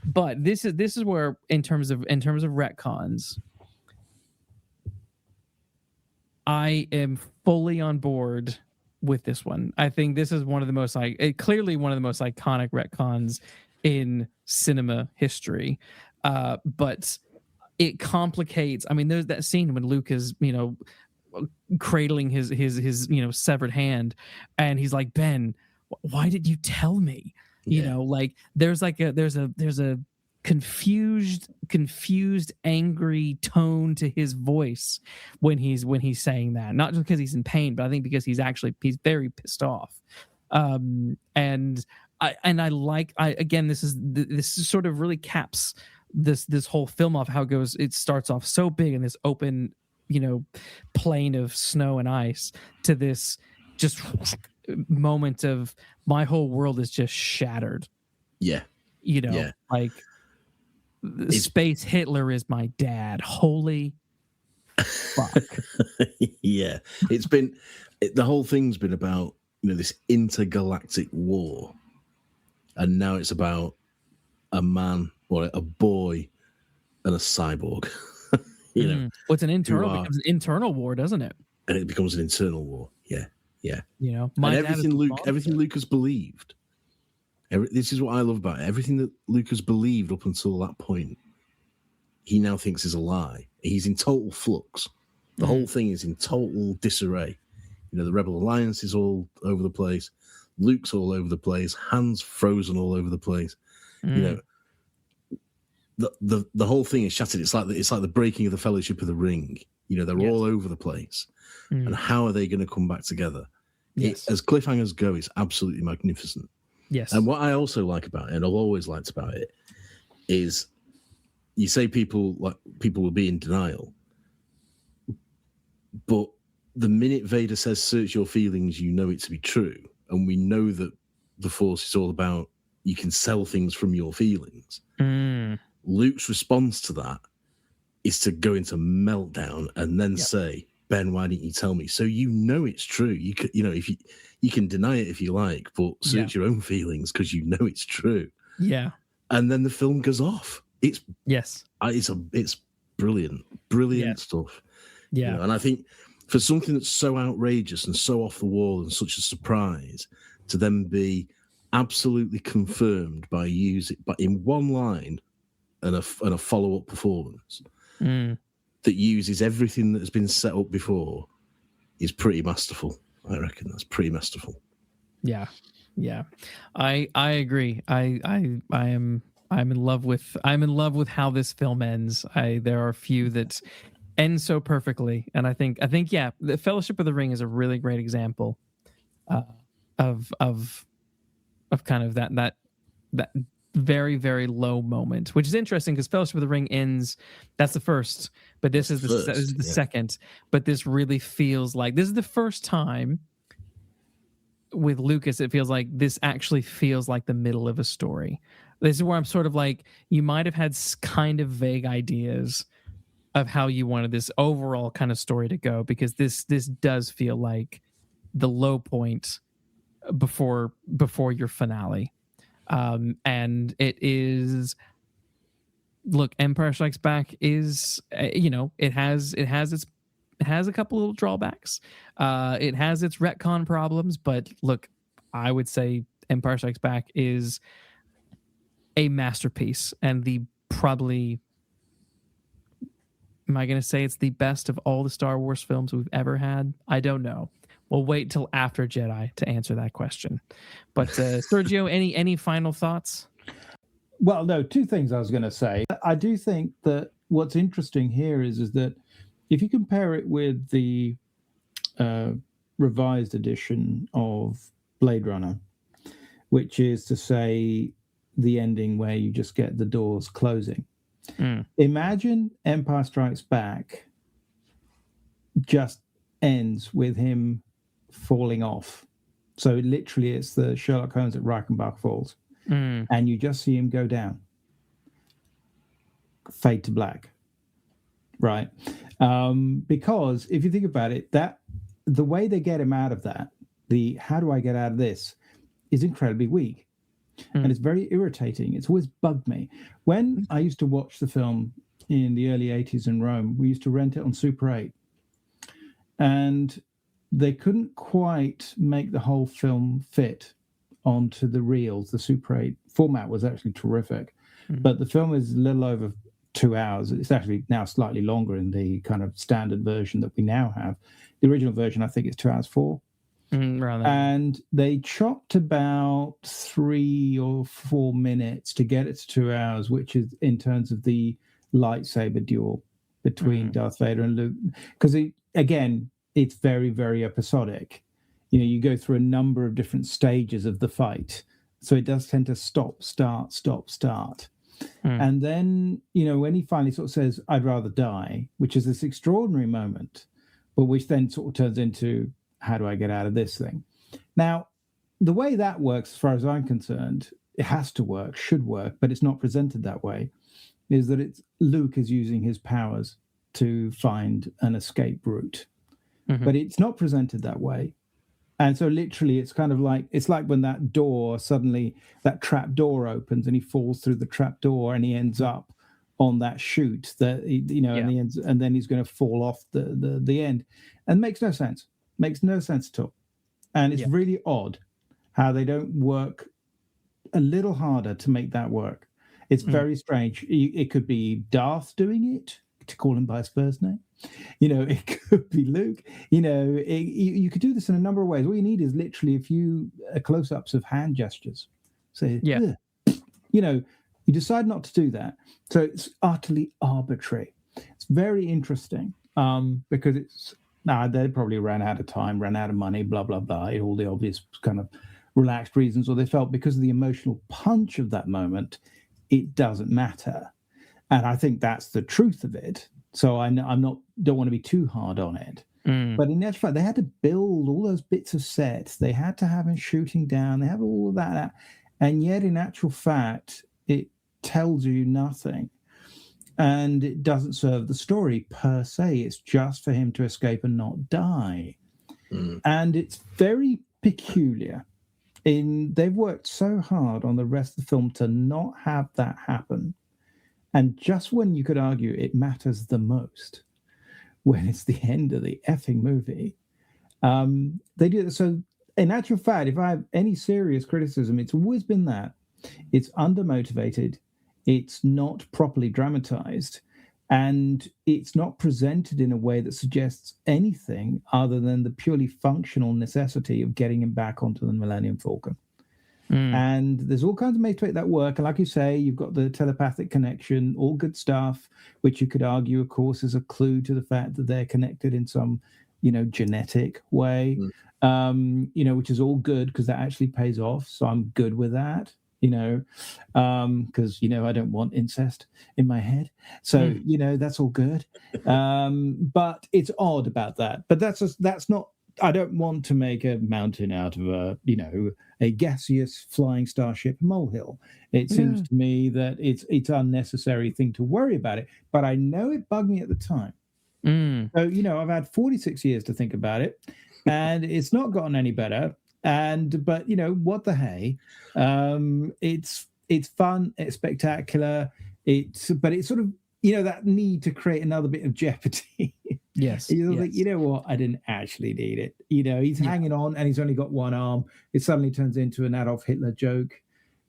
But this is where in terms of retcons, I am fully on board with this one. I think this is one of the most clearly one of the most iconic retcons in cinema history. But it complicates. I mean, there's that scene when Luke is, cradling his severed hand, and he's like, Ben, why did you tell me? Like there's a confused, angry tone to his voice when he's saying that. Not just because he's in pain, but I think because he's very pissed off. And I like this is sort of really caps this whole film off. How it goes. It starts off so big in this open, plain of snow and ice to this just moment of my whole world is just shattered. Yeah. Like Space Hitler is my dad. Holy fuck. Yeah. The whole thing's been about, this intergalactic war. And now it's about a man or a boy and a cyborg. Well, it's becomes an internal war, doesn't it? And it becomes an internal war. Yeah. Everything Luke has believed. This is what I love about it. Everything that Luke has believed up until that point, he now thinks is a lie. He's in total flux. The whole thing is in total disarray. The Rebel Alliance is all over the place. Luke's all over the place. Han's frozen all over the place. The whole thing is shattered. It's like the breaking of the Fellowship of the Ring. They're all over the place. And how are they going to come back together? Yes. As cliffhangers go, it's absolutely magnificent. Yes. And what I also like about it, and I've always liked about it, is you say people will be in denial, but the minute Vader says search your feelings, you know it to be true. And we know that the Force is all about you can sell things from your feelings. Luke's response to that is to go into meltdown and then say, Ben, why didn't you tell me? So it's true. You can deny it if you like, but search your own feelings because it's true. Yeah. And then the film goes off. It's brilliant stuff. Yeah. And I think for something that's so outrageous and so off the wall and such a surprise to then be absolutely confirmed by in one line and a follow-up performance that uses everything that has been set up before is pretty masterful. I reckon that's pretty masterful. Yeah. I agree. I'm in love with how this film ends. There are a few that end so perfectly, and I think the Fellowship of the Ring is a really great example of kind of that very, very low moment, which is interesting because Fellowship of the Ring ends. That's the first, but this is the second. But this really feels like this is the first time with Lucas, it feels like this actually feels like the middle of a story. This is where I'm sort of like, you might have had kind of vague ideas of how you wanted this overall kind of story to go, because this does feel like the low point before your finale. And it is, look, Empire Strikes Back is, it has a couple little drawbacks. It has its retcon problems, but look, I would say Empire Strikes Back is a masterpiece, and am I going to say it's the best of all the Star Wars films we've ever had? I don't know. We'll wait till after Jedi to answer that question. But Sergio, any final thoughts? Well, no, two things I was going to say. I do think that what's interesting here is that if you compare it with the revised edition of Blade Runner, which is to say the ending where you just get the doors closing. Imagine Empire Strikes Back just ends with him falling off. So literally it's the Sherlock Holmes at Reichenbach Falls. And you just see him go down. Fade to black. Right? Because if you think about it, that the way they get him out of that, the how do I get out of this, is incredibly weak. And it's very irritating. It's always bugged me. When I used to watch the film in the early 80s in Rome, we used to rent it on Super 8. And they couldn't quite make the whole film fit onto the reels. The Super 8 format was actually terrific. But the film is a little over 2 hours. It's actually now slightly longer in the kind of standard version that we now have. The original version, I think, is 2 hours 4. And they chopped about 3 or 4 minutes to get it to 2 hours, which is in terms of the lightsaber duel between Darth Vader and Luke. Because, again, it's very, very episodic. You go through a number of different stages of the fight. So it does tend to stop, start. And then, when he finally sort of says, I'd rather die, which is this extraordinary moment, but which then sort of turns into, how do I get out of this thing? Now, the way that works, as far as I'm concerned, it has to work, should work, but it's not presented that way, is that Luke is using his powers to find an escape route. But it's not presented that way. And so literally it's kind of like, it's like when that door suddenly, that trap door opens and he falls through the trap door and he ends up on that chute that, and then he's going to fall off the end. And makes no sense. Makes no sense at all. And it's really odd how they don't work a little harder to make that work. It's very strange. It could be Darth doing it, to call him by his first name. It could be Luke. You could do this in a number of ways. All you need is literally a few close-ups of hand gestures. So, you decide not to do that. So it's utterly arbitrary. It's very interesting because they probably ran out of time, ran out of money, blah, blah, blah, all the obvious kind of relaxed reasons, or they felt because of the emotional punch of that moment, it doesn't matter. And I think that's the truth of it. So don't want to be too hard on it. But in actual fact, they had to build all those bits of sets. They had to have him shooting down. They have all of that. And yet, in actual fact, it tells you nothing. And it doesn't serve the story per se. It's just for him to escape and not die. And it's very peculiar. They've worked so hard on the rest of the film to not have that happen. And just when you could argue it matters the most, when it's the end of the effing movie, they do it. So in actual fact, if I have any serious criticism, it's always been that. It's undermotivated. It's not properly dramatized. And it's not presented in a way that suggests anything other than the purely functional necessity of getting him back onto the Millennium Falcon. And there's all kinds of ways to make that work. And like you say, you've got the telepathic connection, all good stuff, which you could argue, of course, is a clue to the fact that they're connected in some, genetic way, which is all good because that actually pays off. So I'm good with that, because, I don't want incest in my head. So, that's all good. But it's odd about that. But that's not I don't want to make a mountain out of a gaseous flying starship molehill. It seems to me that it's unnecessary thing to worry about it, but I know it bugged me at the time. So, I've had 46 years to think about it, and it's not gotten any better. But what the hey? It's fun, it's spectacular. But it's sort of that need to create another bit of jeopardy. Yes. Like, you know what? I didn't actually need it. He's hanging on and he's only got one arm. It suddenly turns into an Adolf Hitler joke,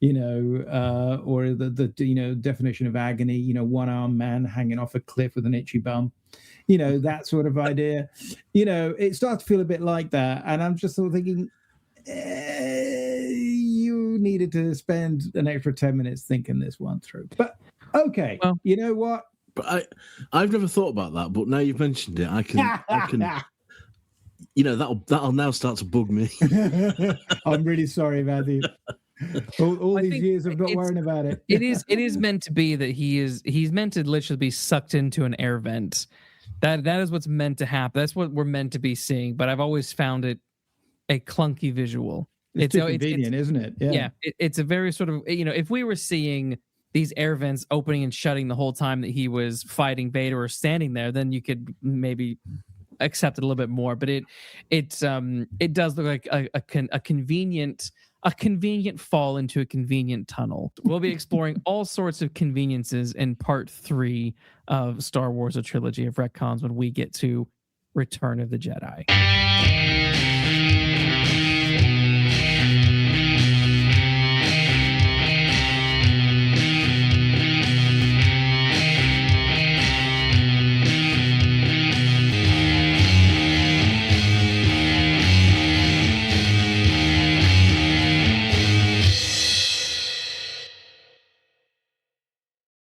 or the definition of agony, one arm man hanging off a cliff with an itchy bum, that sort of idea. It starts to feel a bit like that. And I'm just sort of thinking, you needed to spend an extra 10 minutes thinking this one through. But okay, well, you know what? But I've never thought about that, but now you've mentioned it, I can that'll now start to bug me. I'm really sorry, Matthew. All these years of not worrying about it. It is meant to be that he's meant to literally be sucked into an air vent. That is what's meant to happen. That's what we're meant to be seeing. But I've always found it a clunky visual. It's too convenient, isn't it? Yeah. It's a very sort of, if we were seeing these air vents opening and shutting the whole time that he was fighting Vader or standing there, then you could maybe accept it a little bit more. But it does look like a convenient fall into a convenient tunnel. We'll be exploring all sorts of conveniences in part 3 of Star Wars: A Trilogy of Retcons when we get to Return of the Jedi.